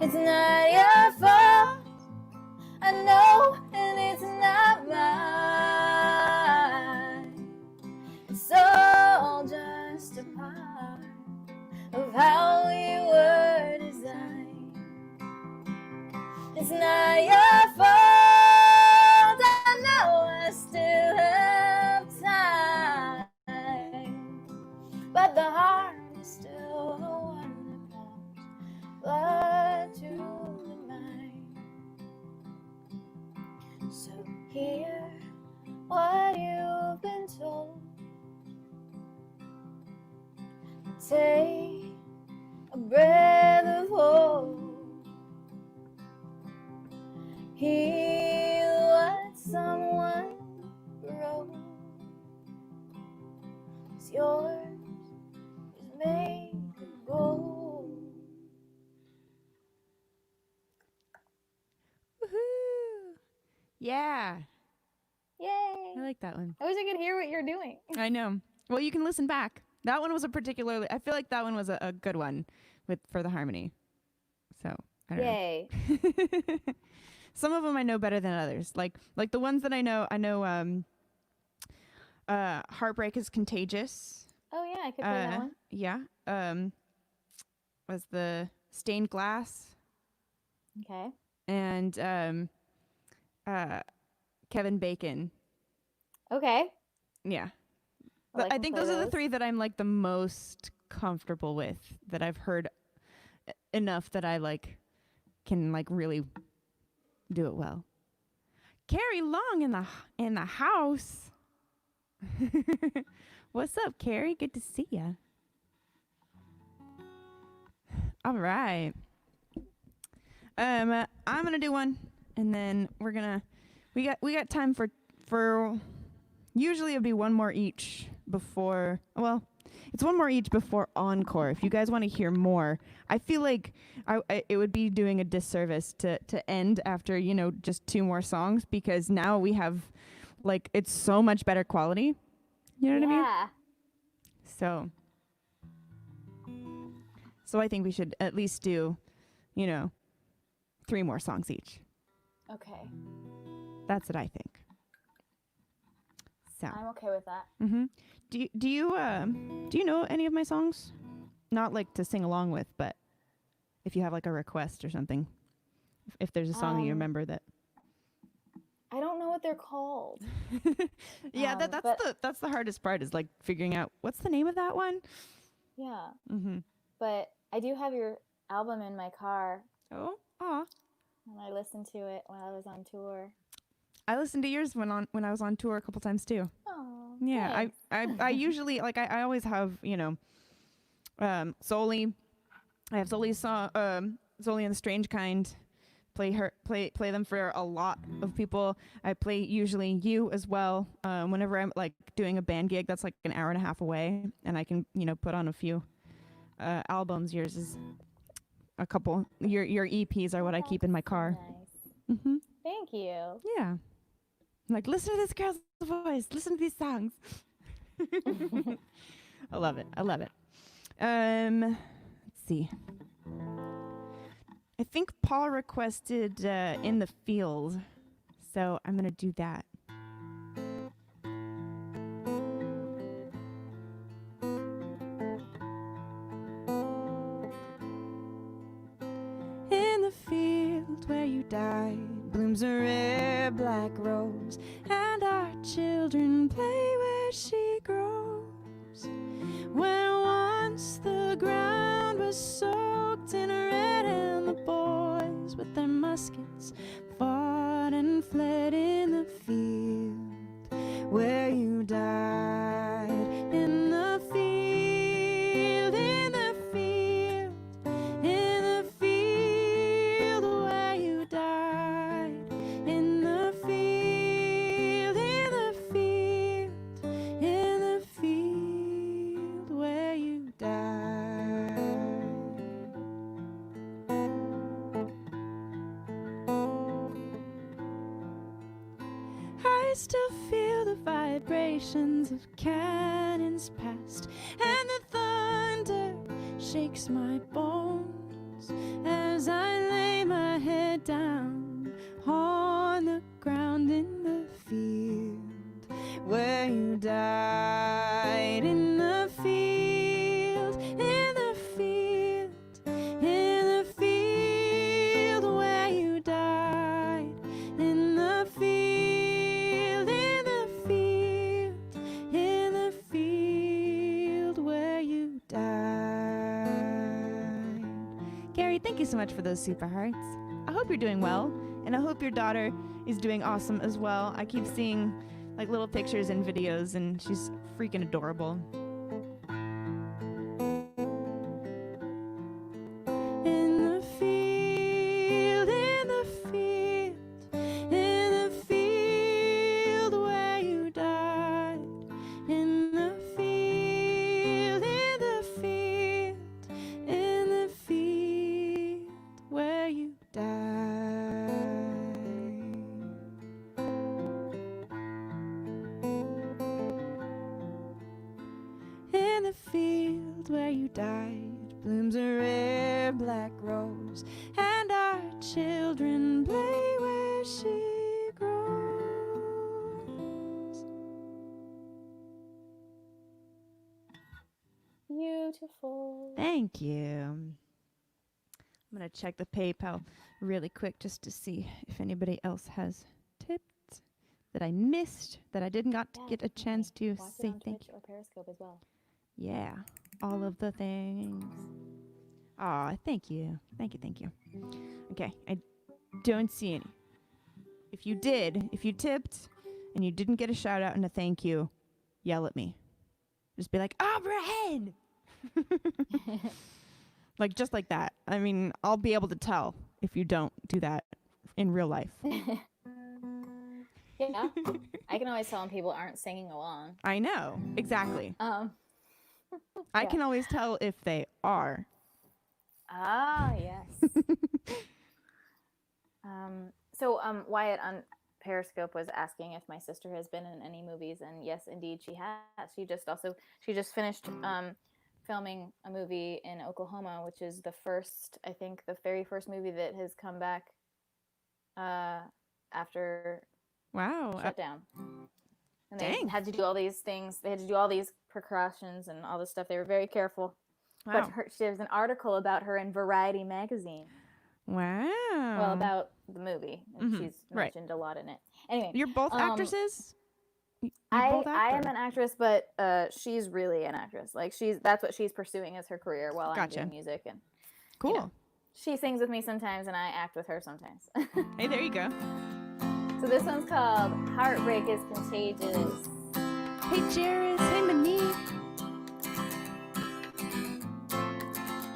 It's not your fault, I know, and it's not mine. It's all just a part of how we were designed. It's not your fault, I know, I still have time. But the heart is still the one that pumps blood to the mind. So hear what Take a breath of hope. Heal what someone broke. 'Cause yours is made of gold. Woohoo! Yeah, Yay! I like that one. I wish I could hear what you're doing. I know. Well, you can listen back. That one was a particularly. I feel like that one was a good one for the harmony. So I don't Yay! know. Some of them I know better than others. Like the ones that I know. Heartbreak is Contagious. Oh yeah, I could play that one. Yeah. Was the Stained Glass Okay. and Kevin Bacon. Okay. Yeah. I I think those are the three that I'm like the most comfortable with, that I've heard enough that I like can like really do it well. Carrie Long in the house. What's up, Carrie? Good to see ya. All right. I'm gonna do one, and then we got time for usually it'd be one more each before. Well, it's one more each before encore. If you guys want to hear more, I feel like it would be doing a disservice to end after just two more songs, because now we have like it's so much better quality. You know what I mean? Yeah. So I think we should at least do, three more songs each. Okay. That's what I think. So. I'm okay with that. Mm-hmm. Do you know any of my songs? Not like to sing along with, but if you have like a request or something, if there's a song that you remember that. I don't know what they're called. Yeah, that's the hardest part, is like figuring out what's the name of that one. Yeah. Mm-hmm. But I do have your album in my car. Oh, aw. And I listened to it while I was on tour. I listened to yours when I was on tour a couple times too. Oh. Yeah, thanks. I usually like I always have Zoli. I have Zoli's song, Zoli and the Strange Kind. Play them for a lot of people. I play usually you as well. Whenever I'm like doing a band gig that's like an hour and a half away, and I can put on a few albums. Yours is a couple. Your EPs are what I keep in my car. Nice. Mm-hmm. Thank you. Yeah. Like, listen to this girl's voice. Listen to these songs. I love it. Let's see. I think Paul requested In the Field, so I'm going to do that. In the field where you died blooms a rare black rose, and our children play where she grows. Where once the ground was soaked in red, and the boys with their muskets fought and fled. In the field where you died, in the field, in the field, in the field where you died, in the field, in the field, in the field where you died. I still feel the vibrations of cannons past, and the thunder shakes my bones as I lay my head down on the ground in the field where you died. In the field, in the field, in the field where you died. In the field, in the field, in the field where you died. Gary, thank you so much for those super hearts. I hope you're doing well, and I hope your daughter is doing awesome as well. I keep seeing like little pictures and videos, and she's freaking adorable. the field where you died blooms a rare black rose, and our children play where she grows. Beautiful. Thank you. I'm going to check the PayPal really quick just to see if anybody else has tipped that I missed, that I didn't get a chance to Watch say it on thank Twitch you. or Periscope as well. Yeah, all of the things. Aw, thank you. Thank you. Okay, I don't see any. If you tipped and you didn't get a shout out and a thank you, yell at me. Just be like, O'Brien! Like, just like that. I mean, I'll be able to tell if you don't do that in real life. Yeah, I can always tell when people aren't singing along. I know, exactly. I can always tell if they are. Ah, yes. So Wyatt on Periscope was asking if my sister has been in any movies, and yes, indeed, she has. She just finished filming a movie in Oklahoma, which is the very first movie that has come back after shutdown. And they had to do all these things. They had to do all these precautions and all this stuff. They were very careful. Wow. But there's an article about her in Variety magazine. Wow. Well, about the movie. And she's mentioned a lot in it. Anyway. You're both actresses? I am an actress, but she's really an actress. Like that's what she's pursuing as her career while I'm doing music. And cool. You know, she sings with me sometimes, and I act with her sometimes. Hey, there you go. So this one's called "Heartbreak is Contagious." Hey, Jairus. Hey, Monique.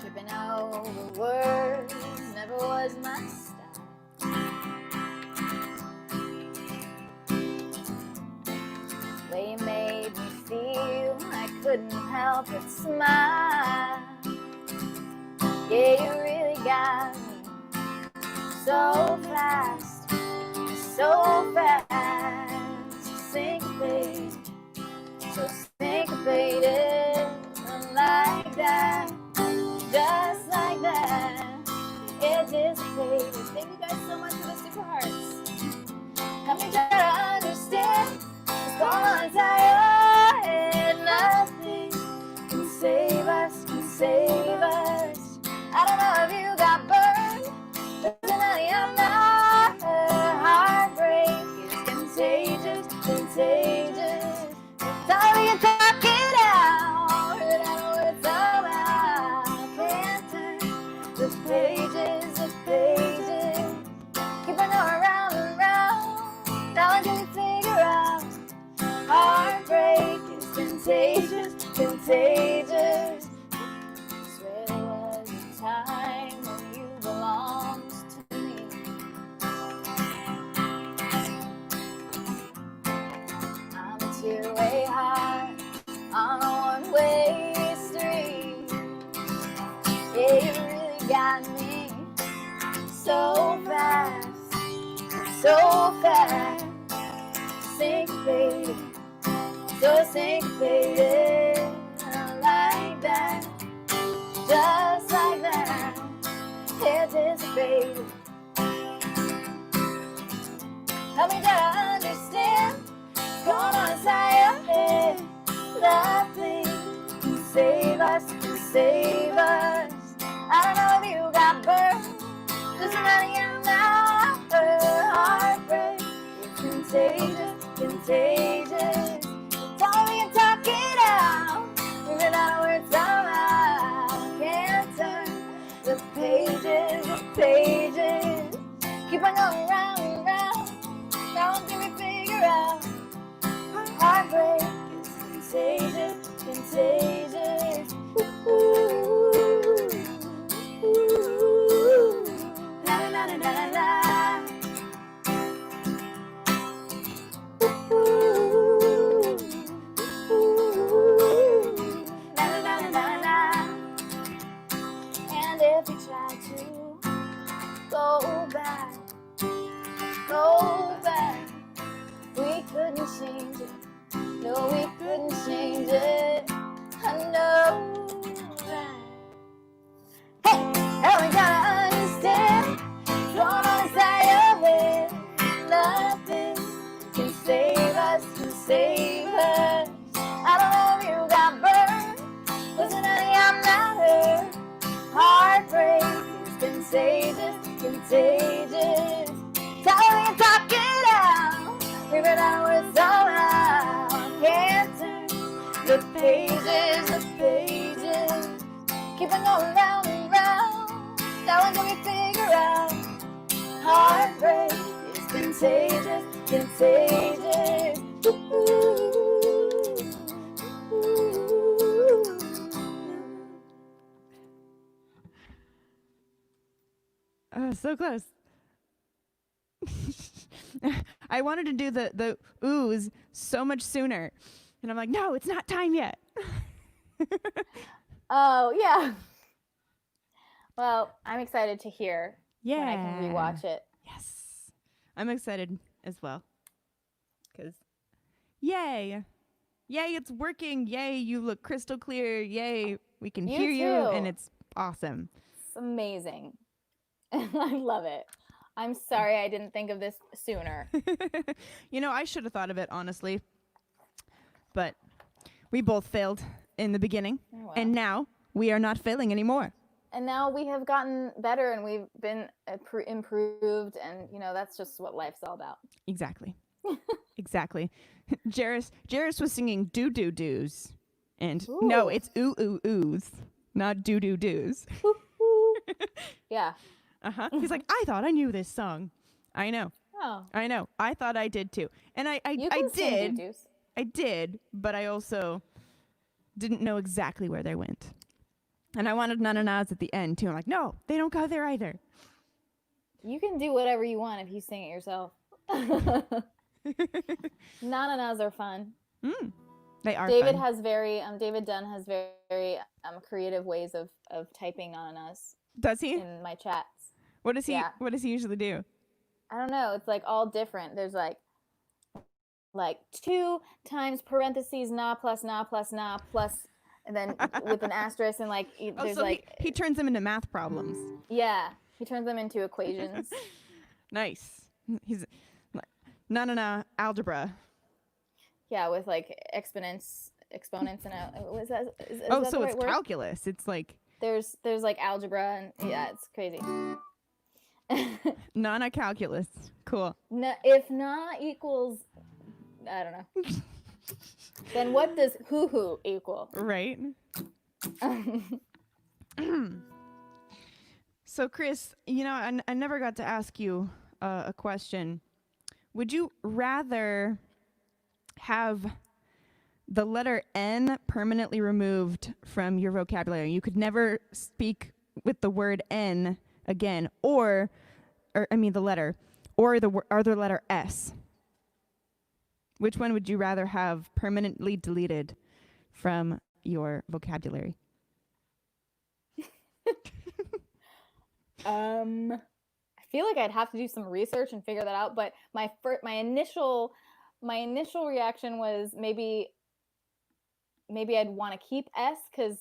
Tripping over words never was my style. They made me feel I couldn't help but smile. Yeah, you really got me so fast, syncopated, so syncopated, like that, just like that. It dissipated. Thank you guys so much for the super hearts. Help me try to understand what's going on inside your head. Nothing can save us, I don't know if you got burned, but tonight I'm not. Heartbreak is contagious. Time we can talk it out, and I know what it's all about. Can't turn the pages, keep on going round and round. Now I can figure out. Heartbreak is contagious. Swear there was a time when you belonged to me. I'm a two-way heart on a one-way street. Yeah, you really got me so fast, syncopated, so syncopated, like that, just like that, anticipated. Help me try to understand what's going on inside your head. Nothing can save us, I don't know if you got burned, just running in and out. Heartbreak is contagious. Time we can talk it out, figure out where it's all out. Can't turn the pages, keep on going round and round. Now until we figure out. Heartbreak is contagious. La la la la la. And if we try to go back, we couldn't change it. No, we couldn't change it. save us. I don't know if you got burned. Listen, honey, I'm not hurt. Heartbreak is contagious, contagious. Tell me and talk it out. Figure it out where it's all out. Can't turn the pages, the pages. Keep on going round and round. Now until we figure out. Heartbreak is contagious, contagious. So close. I wanted to do the oohs so much sooner. And I'm like, no, it's not time yet. Oh, yeah. Well, I'm excited to hear Yeah. when I can rewatch it. Yes. I'm excited as well. Because, yay. Yay, it's working. Yay, you look crystal clear. Yay, we can hear you. And it's awesome. It's amazing. I love it. I'm sorry I didn't think of this sooner. You know, I should have thought of it, honestly. But we both failed in the beginning. Oh, well. And now we are not failing anymore. And now we have gotten better and we've been improved. And, you know, that's just what life's all about. Exactly. Exactly. Jairus was singing do-do-doos. And Ooh. no, it's ooh-ooh-oohs, not do-do-doos. Yeah. Uh-huh. He's like, I thought I knew this song. I know. Oh. I know. I thought I did too. And I You can sing did. doo-doos. I did, but I also didn't know exactly where they went. And I wanted na-na-nas at the end too. I'm like, no, they don't go there either. You can do whatever you want if you sing it yourself. Na-na-nas are fun. They are David fun. has very David Dunn has very creative ways of typing na-na-nas Does he? in my chats. What does he Yeah. What does he usually do? I don't know. It's like all different. There's like 2 times parentheses na plus, and then with an asterisk and like there's so like he turns them into math problems. yeah, he turns them into equations. Nice. He's na algebra. Yeah, with like exponents, and was that? Is Oh, that so the it's right word? calculus. It's like There's like algebra and yeah, it's crazy. Nana calculus. Cool. If na equals, I don't know. Then what does hoo equal? Right. So, Kris, you know, I never got to ask you a question. Would you rather have the letter N permanently removed from your vocabulary? You could never speak with the word N again, or I mean the letter, or the other letter S. Which one would you rather have permanently deleted from your vocabulary? I feel like I'd have to do some research and figure that out, but my initial reaction was maybe I'd want to keep S because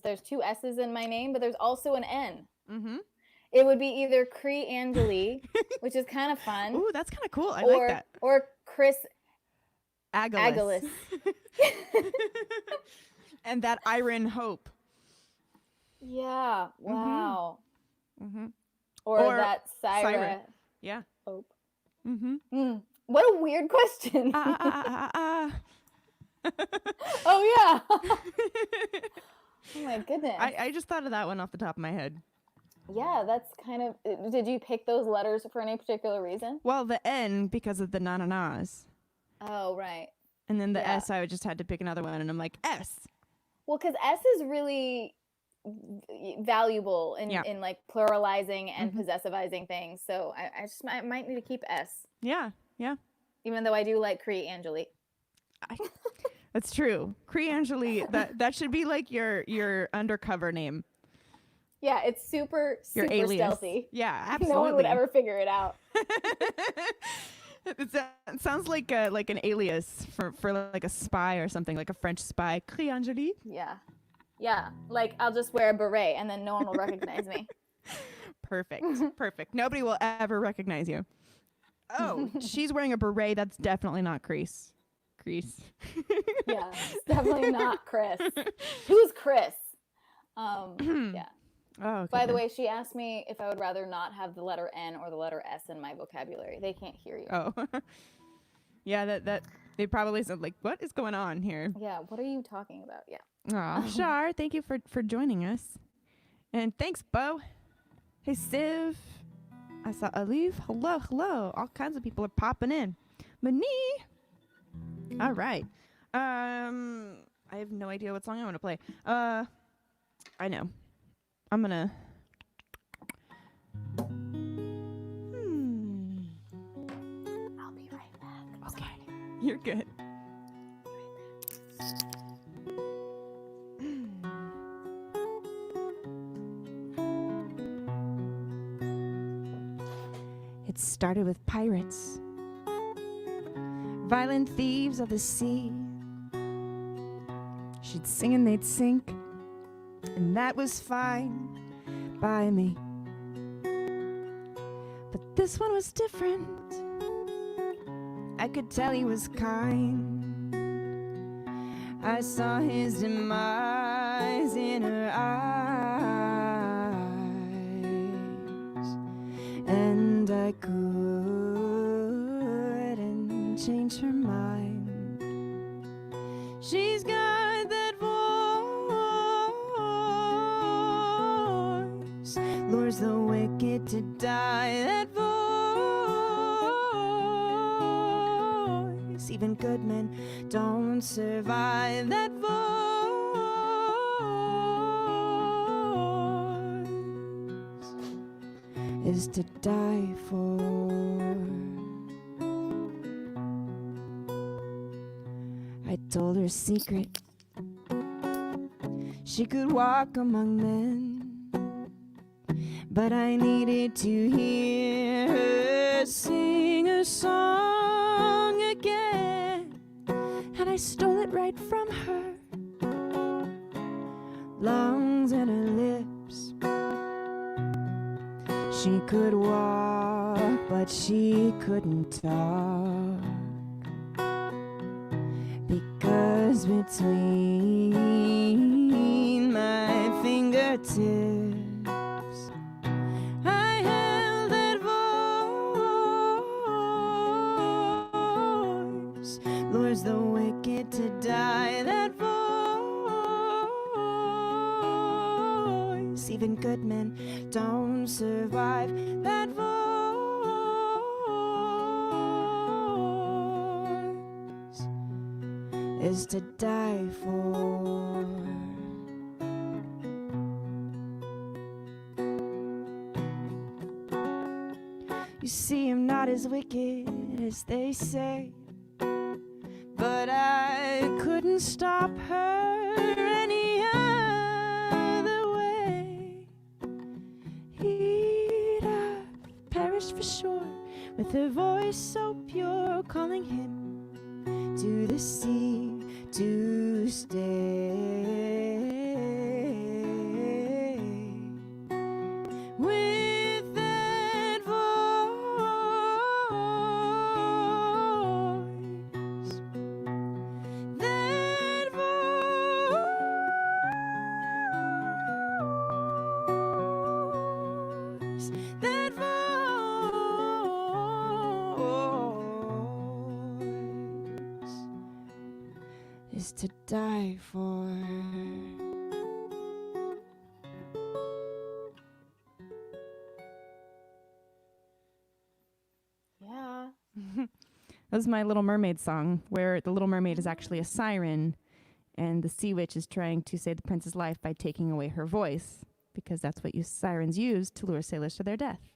there's 2 S's in my name, but there's also an N. Mm-hmm. It would be either Kris Angelis, which is kind of fun. Ooh, that's kind of cool. I like that. Or Kris Angelis. And that Iron Hope. Yeah. Wow. Mm-hmm. Or that Syra. Yeah. Hope. Mm-hmm. What a weird question. Oh yeah. Oh my goodness. I just thought of that one off the top of my head. Yeah, that's kind of. Did you pick those letters for any particular reason? Well, the N because of the na-na-nas. Oh, right. And then the S, I just had to pick another one, and I'm like, S. Well, because S is really valuable in like pluralizing and possessivizing things. So I might need to keep S. Yeah, yeah. Even though I do like Kris Angelis. That's true. Kris Angelis, that should be like your undercover name. Yeah, it's super Your alias. stealthy. Yeah, absolutely. No one would ever figure it out. It sounds like an alias for like a spy or something, like a French spy. Kris Angelis. Yeah. Like I'll just wear a beret and then no one will recognize me. Perfect. Nobody will ever recognize you. Oh, she's wearing a beret. That's definitely not Kris. Kris. Yeah, it's definitely not Kris. Who's Kris? Yeah. Oh, By the way, she asked me if I would rather not have the letter N or the letter S in my vocabulary. They can't hear you. Oh. Yeah, that they probably said, like, what is going on here? Yeah, what are you talking about? Yeah. Oh, Shar, thank you for joining us. And thanks, Bo. Hey, Siv. I saw Alif. Hello. All kinds of people are popping in. Mani. All right. I have no idea what song I want to play. I know. I'm gonna. I'll be right back. Okay. You're good. It started with pirates, violent thieves of the sea. She'd sing and they'd sink, and that was fine by me. But this one was different. I could tell he was kind. I saw his demise in her eyes, and I couldn't change her mind. She's got that voice, lures the wicked to die. That voice, even good men don't survive. That voice is to die for. I told her secret. She could walk among men, but I needed to hear her sing a song again, and I stole it right from her. Lungs and her lips. She could walk, but she couldn't talk, because between my fingertips I held that voice, lures the wicked to die. That voice, even good men don't survive. That voice is to die for. You see, I'm not as wicked as they say, but I couldn't stop her any other way. He'd have perished for sure, with her voice so pure, calling him to the sea to stay. With that voice, that voice, that voice is to die for. Yeah. That was my Little Mermaid song, where the Little Mermaid is actually a siren, and the sea witch is trying to save the prince's life by taking away her voice, because that's what sirens use to lure sailors to their death.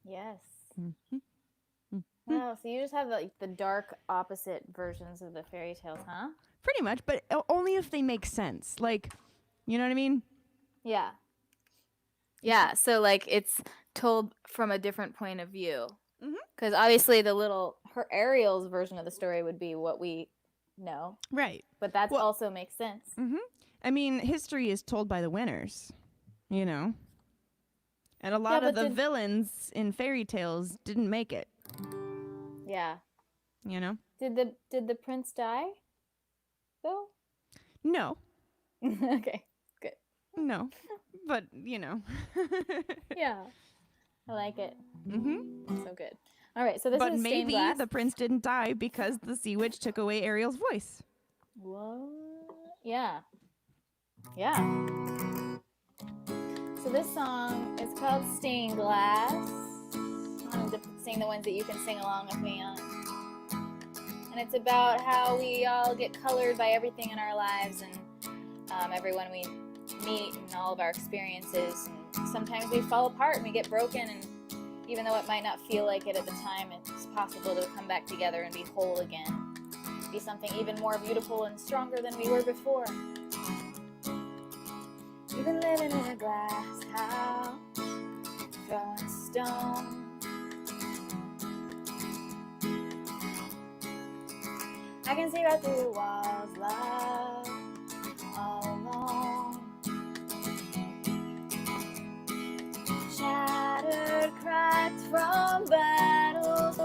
Yes. Mm-hmm. Wow, so you just have like the dark opposite versions of the fairy tales, huh? Pretty much, but only if they make sense. Like, you know what I mean? Yeah. Yeah, so like it's told from a different point of view. Because obviously her Ariel's version of the story would be what we know. Right. But that also makes sense. Mm-hmm. I mean, history is told by the winners, you know? And a lot of the villains in fairy tales didn't make it. Yeah. you know? Did the prince die? Though? No, Okay, good. no, but you know. Yeah, I like it. Mm-hmm. So good. All right, so this But is stained maybe glass. the prince didn't die because the sea witch took away Ariel's voice. What? Yeah. Yeah. So this song is called Stained Glass. I'm going to sing the ones that you can sing along with me on. And it's about how we all get colored by everything in our lives and everyone we meet and all of our experiences. And sometimes we fall apart and we get broken, and even though it might not feel like it at the time, it's possible to come back together and be whole again. Be something even more beautiful and stronger than we were before. You've been living in a glass house, throwing stones. I can see right through the walls, love, all alone. Shattered, cracked from battles.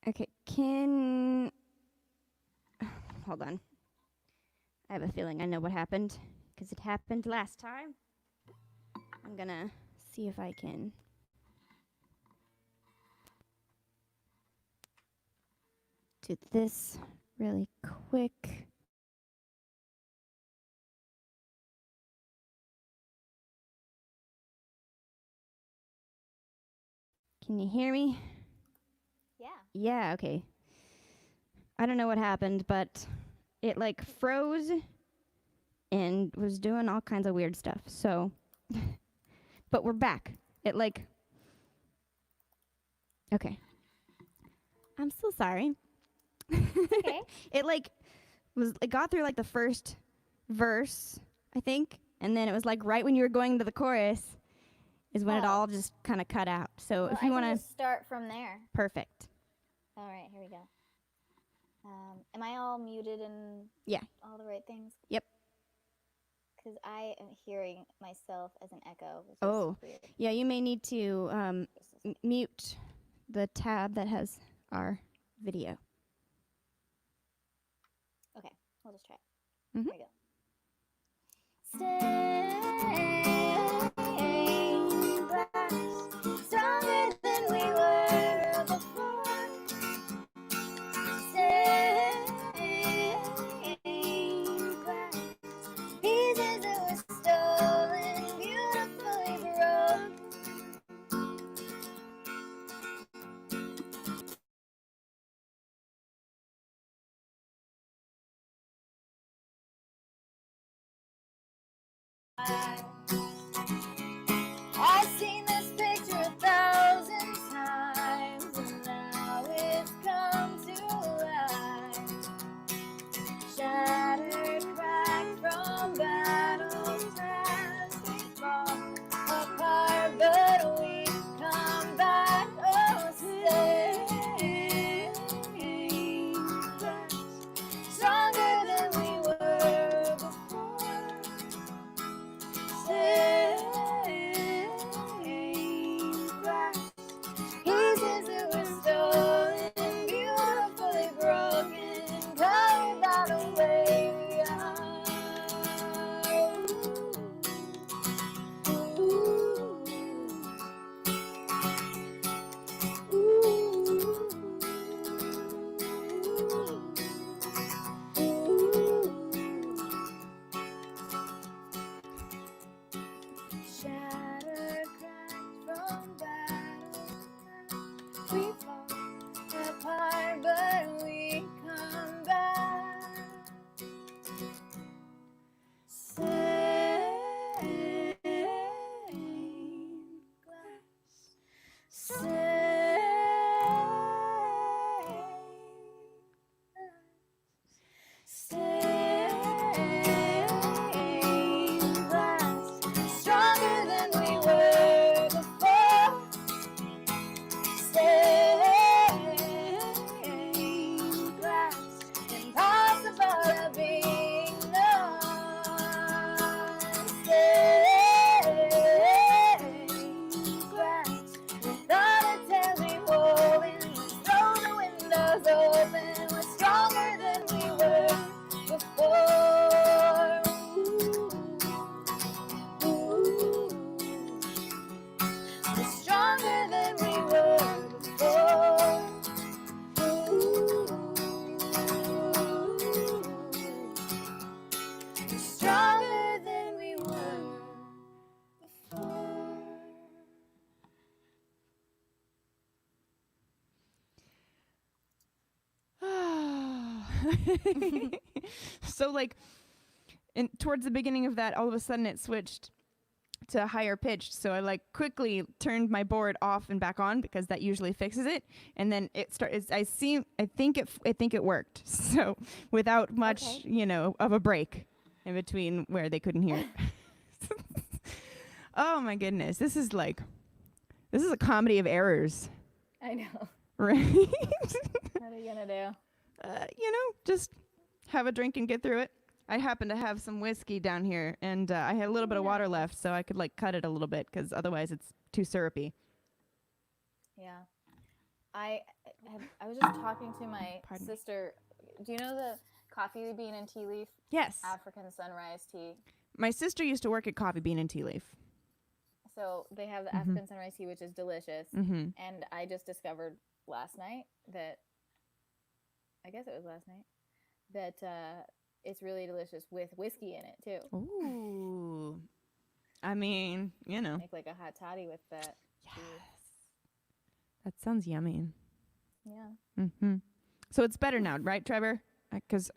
Okay, hold on. I have a feeling I know what happened because it happened last time. I'm gonna see if I can. Do this really quick. Can you hear me? Yeah. Yeah, okay. I don't know what happened, but it like froze and was doing all kinds of weird stuff. So, but we're back. It like, okay. I'm so sorry. Okay. It like it got through like the first verse, I think, and then it was like right when you were going to the chorus is when it all just kind of cut out. So Well, if you want to start from there. perfect. All right, here we go. Am I all muted and all the right things? Yep. Because I am hearing myself as an echo, which Oh, is weird. yeah, you may need to mute the tab that has our video. Okay, we'll just try it. Mhm. Here we go. Stained glass, stronger than we were before. Stained glass, pieces that were stolen, beautifully broke. I've seen this picture 1,000 times, and now it's come to life. Shattered, cracked So like towards the beginning of that, all of a sudden it switched to higher pitched. So I like quickly turned my board off and back on because that usually fixes it. And then it started. I think it worked. So without much, of a break in between where they couldn't hear it. Oh my goodness, this is a comedy of errors. I know. Right? What are you gonna do? Just have a drink and get through it. I happen to have some whiskey down here, and I had a little bit of water left, so I could like cut it a little bit because otherwise it's too syrupy. Yeah, I was just talking to my sister. Do you know the coffee bean and tea leaf? Yes. African sunrise tea. My sister used to work at Coffee Bean and Tea Leaf. So they have the African sunrise tea, which is delicious. Mm-hmm. And I just discovered last night that, I guess it was last night, that it's really delicious with whiskey in it too. Ooh. I mean, Make like a hot toddy with that. Yes. That sounds yummy. Yeah. Mm-hmm. So it's better now, right, Trevor? Because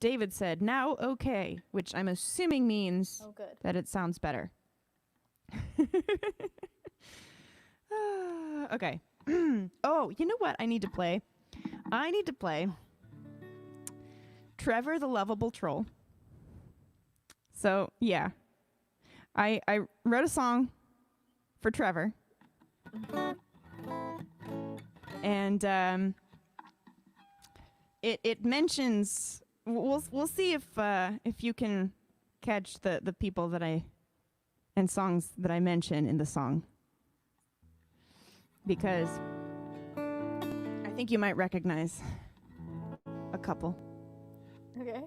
David said, now okay, which I'm assuming means that it sounds better. Okay. Oh, you know what I need to play? I need to play Trevor the Lovable Troll. So, yeah. I wrote a song for Trevor. And it mentions... We'll see if you can catch the people and songs that I mention in the song, because I think you might recognize a couple. Okay.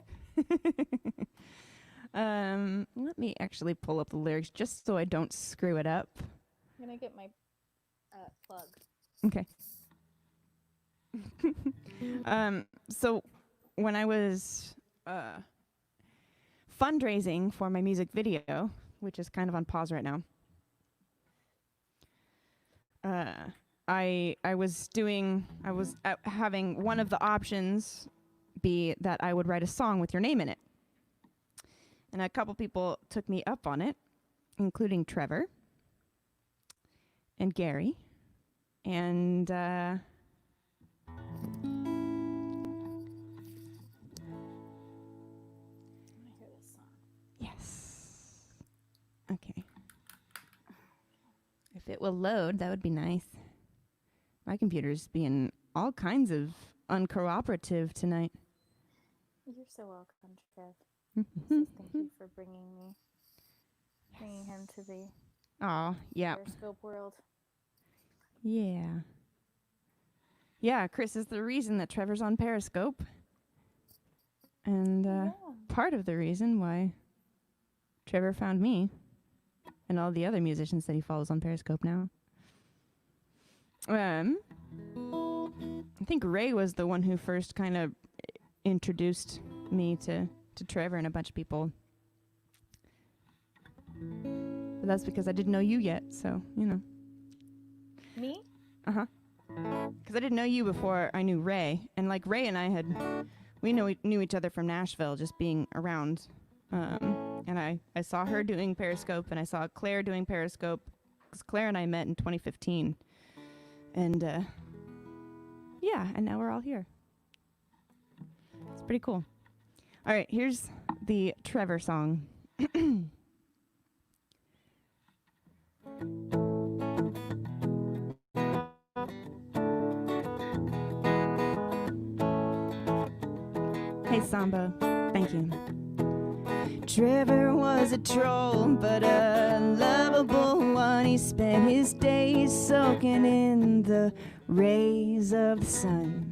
Let me actually pull up the lyrics just so I don't screw it up. I'm gonna get my plug. Okay. So when I was fundraising for my music video, which is kind of on pause right now, I was having one of the options be that I would write a song with your name in it. And a couple people took me up on it, including Trevor and Gary. And okay. If it will load, that would be nice. My computer's being all kinds of uncooperative tonight. You're so welcome, Trev. Thank you for bringing him to the Periscope world. Yeah. Yeah, Kris is the reason that Trevor's on Periscope. And part of the reason why Trevor found me and all the other musicians that he follows on Periscope now. I think Ray was the one who first kind of introduced me to Trevor and a bunch of people. But that's because I didn't know you yet, so, Me? Uh-huh. Because I didn't know you before I knew Ray. And, like, Ray and I knew each other from Nashville, just being around. And I saw her doing Periscope, and I saw Claire doing Periscope, because Claire and I met in 2015. And, and now we're all here. It's pretty cool. All right, here's the Trevor song. Hey, Sambo. Thank you. Trevor was a troll, but a lovable one. He spent his days soaking in the rays of the sun.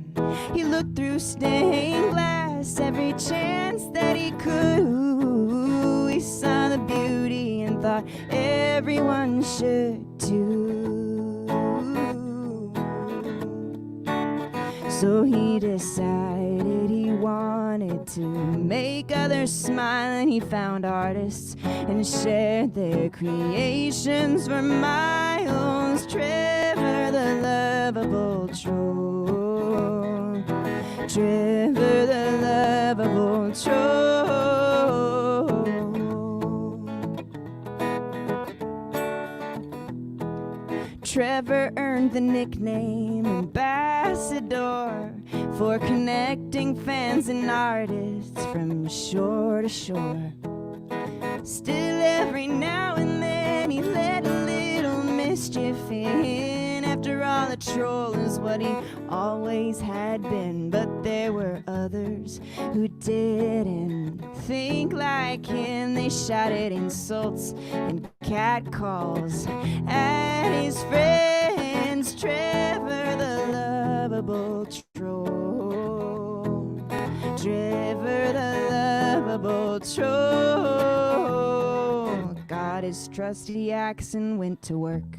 He looked through stained glass every chance that he could. Ooh, he saw the beauty and thought everyone should too. So he decided he wanted to make others smile, and he found artists and shared their creations for miles. Trevor the lovable troll, Trevor the lovable troll. Trevor earned the nickname Ambassador for connecting fans and artists from shore to shore. Still, every now and then he let a little mischief in. After all, a troll is what he always had been. But there were others who didn't think like him. They shouted insults and catcalls at his friends. Trevor the lovable troll. Trevor the lovable troll got his trusty axe and went to work,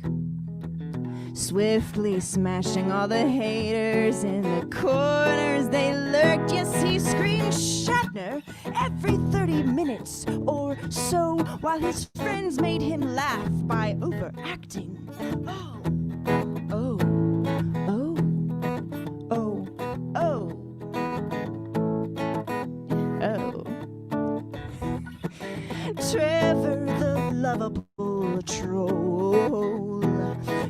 swiftly smashing all the haters in the corners they lurked. Yes, he screamed Shatner every 30 minutes or so, while his friends made him laugh by overacting. Oh, oh, oh, oh, oh, oh. Trevor the lovable troll.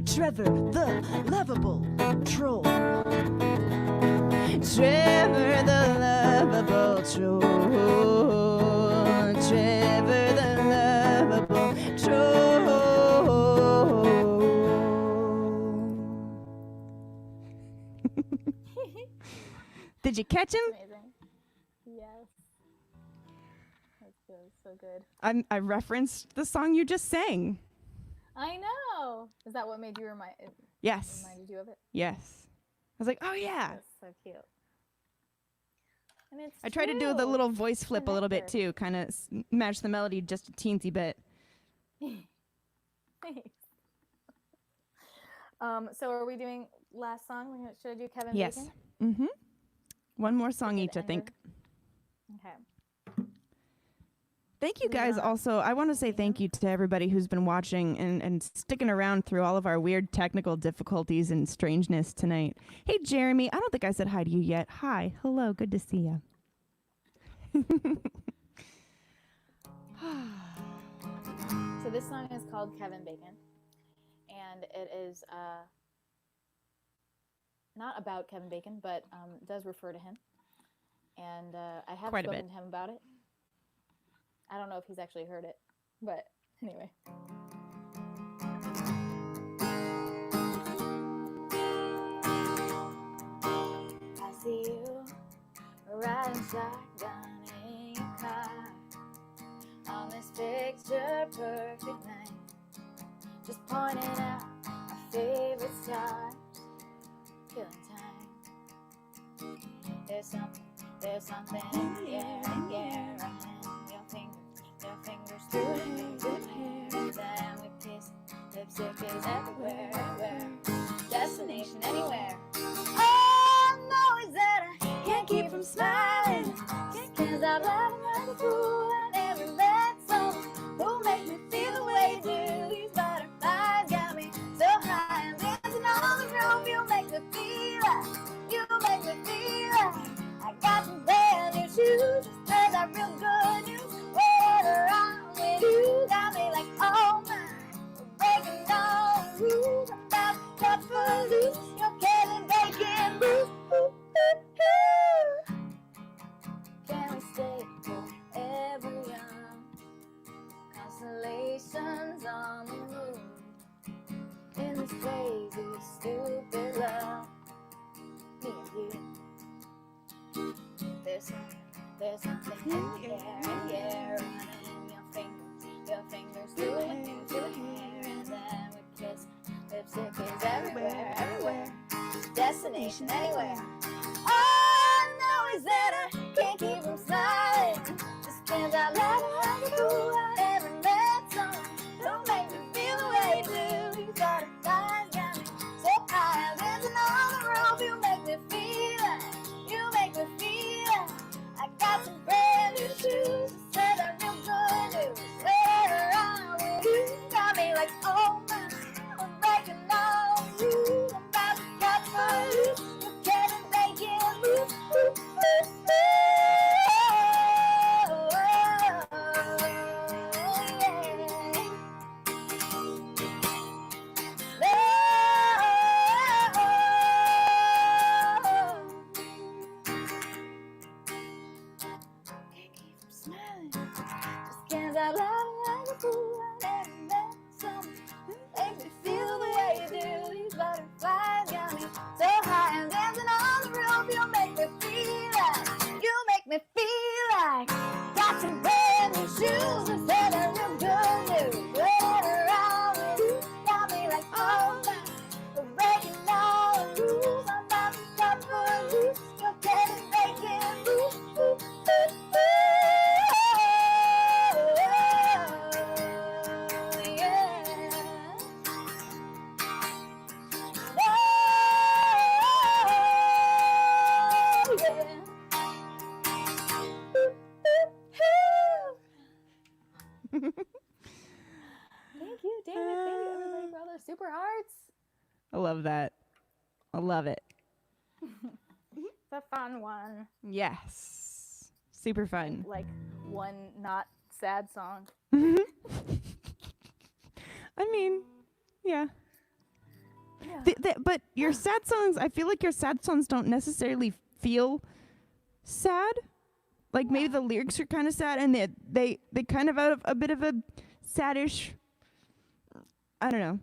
Trevor the lovable troll. Trevor the lovable troll. Trevor the lovable troll. Did you catch him? Amazing. Yes. That's good. So good. I referenced the song you just sang. I know. Is that what made you Yes. reminded you of it? Yes. I was like, oh yeah. That's so cute. And it's I tried to do the little voice flip a little bit too, kind of match the melody just a teensy bit. Thanks. So are we doing last song? Should I do Kevin Yes. Bacon? Mm-hmm. One more song Good each, I think. Okay. Thank you guys also. I want to say thank you to everybody who's been watching and sticking around through all of our weird technical difficulties and strangeness tonight. Hey, Jeremy, I don't think I said hi to you yet. Hi. Hello. Good to see you. So this song is called Kevin Bacon, and it is not about Kevin Bacon, but does refer to him. And I have Quite a spoken bit. to him about it. I don't know if he's actually heard it, but anyway. I see you riding shotgun in your car on this picture perfect night, just pointing out our favorite stars, killing time. There's something in the air, running your fingers through your hair, and then we kiss. Lipstick is everywhere, destination anywhere. All I know is that I can't keep from smiling, cause I'm laughing like a fool. I never met someone who make me feel the way you do. These butterflies got me so high, I'm dancing on the roof. You make me feel like I got some brand new shoes. There's that real good news. Whenever I'm with you, got me like, oh my, we're breaking all the rules. I'm about to cut loose. You're Kevin Bacon. Can we stay forever young? Constellations on the moon. In this crazy, stupid love. Me and you. There's something in the air, running your fingers through it, through hair, and then we kiss. Lipstick is everywhere, destination anywhere. All I know is that I can't keep from smiling, just can't out loud like a fool. I never met someone who made me feel the way you do. You butterflies got me so high, I'm dancing on the roof. You make me feel like I got some brand new shoes. Said that real good news. Whenever I'm with you, got me like, oh my, I'm breaking all the rules. I'm about to cut my loose. You're Kevin Bacon. I'm laughing like a fool. I never met someone make me feel the way you do. These butterflies got me so high. I'm dancing on the roof. You make me feel like got some brand new shoes instead of your good news. Whatever wrong with you, got me like oh my. We're breaking all the rules. I'm about to stop for a loose. You're getting making moves. Thank you, David. Thank you, everybody, for all those super hearts. I love that. I love it. It's a fun one. Yes. Super fun. Like one not sad song. I mean, yeah. But your sad songs, I feel like your sad songs don't necessarily feel sad. Like maybe the lyrics are kind of sad and they kind of have a bit of a saddish, I don't know.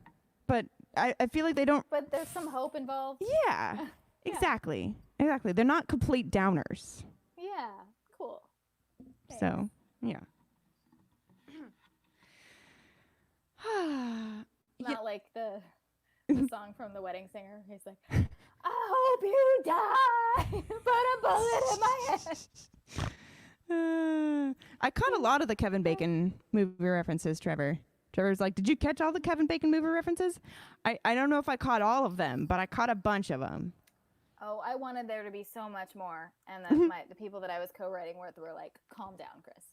But I feel like they don't. But there's some hope involved. Yeah, exactly. Exactly. They're not complete downers. Yeah, cool. Thanks. So, yeah. Not like the song from The Wedding Singer. He's like, I hope you die. Put a bullet in my head. I caught a lot of the Kevin Bacon movie references, Trevor. Trevor's like, did you catch all the Kevin Bacon movie references? I don't know if I caught all of them, but I caught a bunch of them. Oh, I wanted there to be so much more. And then the people that I was co-writing with were like, calm down, Kris.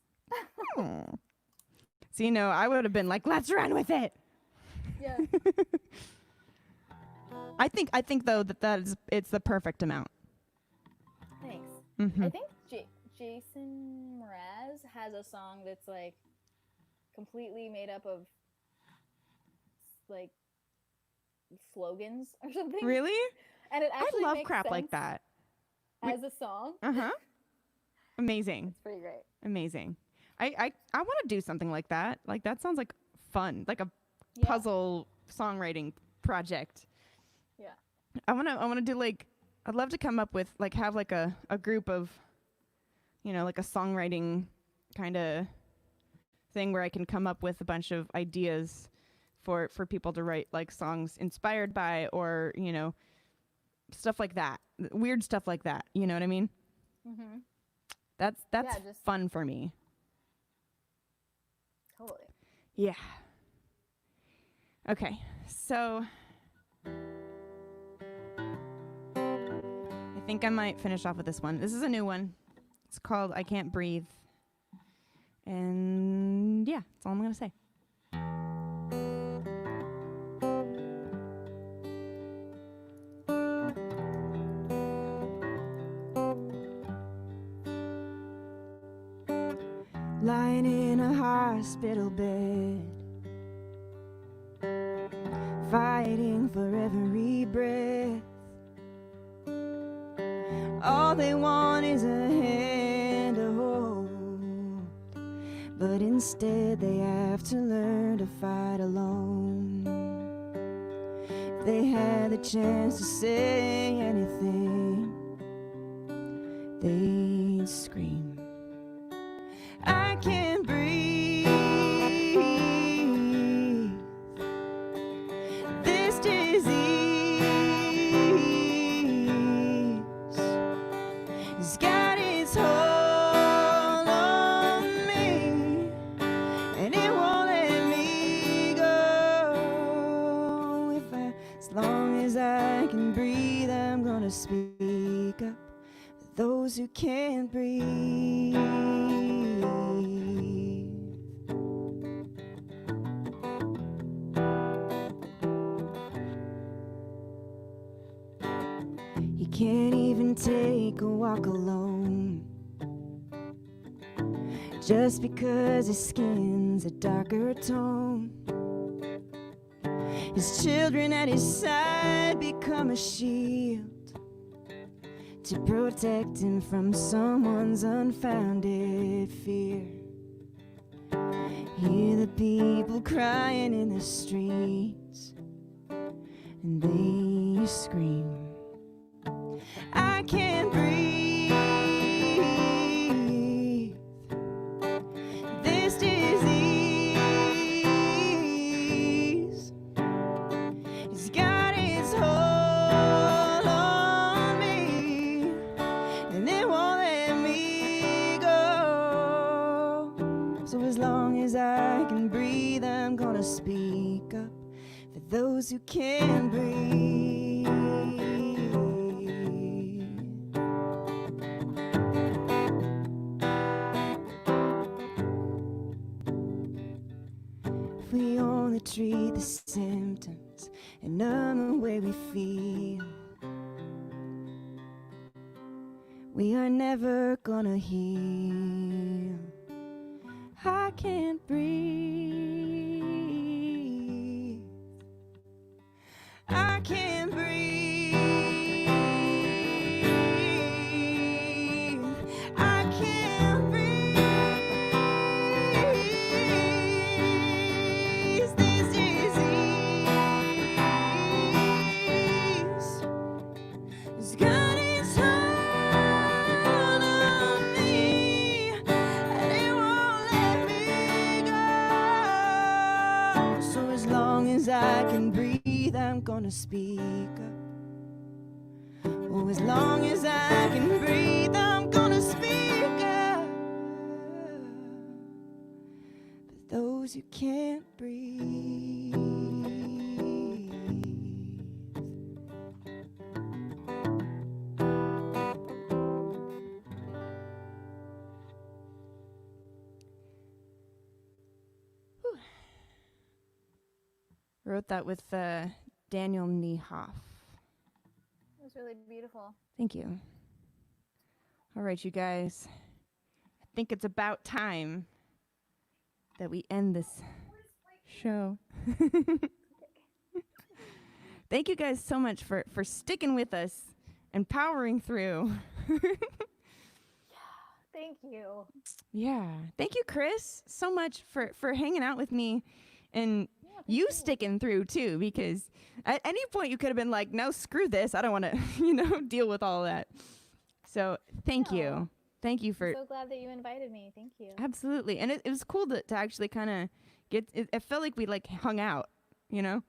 So, you know, I would have been like, let's run with it. Yeah. I think though it's the perfect amount. Thanks. Mm-hmm. I think Jason Mraz has a song that's like completely made up of like slogans or something. Really? And it actually I love makes crap sense like that. as a song. Uh-huh. Amazing. It's pretty great. Amazing. I want to do something like that. Like that sounds like fun, like a puzzle songwriting project. Yeah. I want to do like, I'd love to come up with like, have like a group of, you know, like a songwriting kind of thing where I can come up with a bunch of ideas for people to write like songs inspired by, or, you know, stuff like that, weird stuff like that. You know what I mean? Mm-hmm. That's just fun for me. Totally. Yeah. Okay, so I think I might finish off with this one. This is a new one. It's called I Can't Breathe. And yeah, that's all I'm going to say. Lying in a hospital bed, fighting for every breath. All they want is a hand to hold, but instead they have to learn to fight alone. If they had the chance to say anything, they'd scream. I can't breathe. This disease has got its hold on me, and it won't let me go. As long as I can breathe, I'm gonna speak up for those who can't breathe. He can't even take a walk alone, just because his skin's a darker tone. His children at his side become a shield to protect him from someone's unfounded fear. people crying in the streets, and they scream, I can't breathe. This disease has got its hold on me, and it won't let me go. So as long as I can breathe, I'm gonna speak up for those who can't breathe. If we only treat the symptoms and numb the way we feel, we are never gonna heal. I can't breathe. I can't breathe. I can't breathe. This disease has got its hold on me, and it won't let me go. So as long as I can breathe, I'm gonna speak up. Oh, as long as I can breathe, I'm gonna speak up for those who can't breathe. Whew. Wrote that with Daniel Niehoff. It was really beautiful. Thank you. All right, you guys. I think it's about time that we end this show. Thank you guys so much for sticking with us and powering through. Thank you. Yeah. Thank you, Kris, so much for hanging out with me and you sticking through too, because at any point you could have been like, no, screw this. I don't want to, deal with all that. So thank you. Thank you for. I'm so glad that you invited me. Thank you. Absolutely. And it was cool to actually kind of get, it felt like we like hung out, Yeah.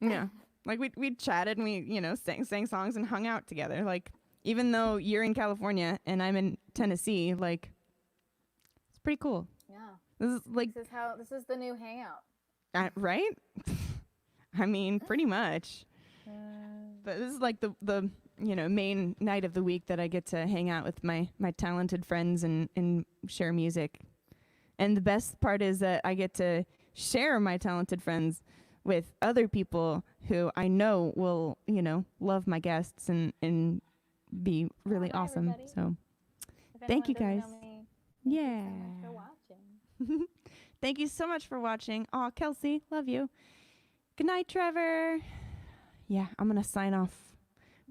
Yeah. Like we chatted and we, sang songs and hung out together. Like, even though you're in California and I'm in Tennessee, like, it's pretty cool. Yeah. This is like, This is the new hangout. right? I mean, pretty much. But this is like the main night of the week that I get to hang out with my talented friends and share music. And the best part is that I get to share my talented friends with other people who I know will, love my guests and be really awesome. Everybody. So If thank you anyone guys. doesn't know me, Yeah. thank you so much for watching. Thank you so much for watching. Aw, Kelsey, love you. Good night, Trevor. Yeah, I'm going to sign off.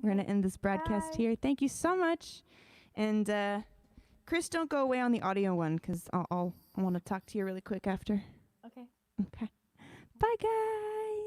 We're going to end this broadcast Bye. here. Thank you so much. And Kris, don't go away on the audio one because I want to talk to you really quick after. Okay. Okay. Bye, guys.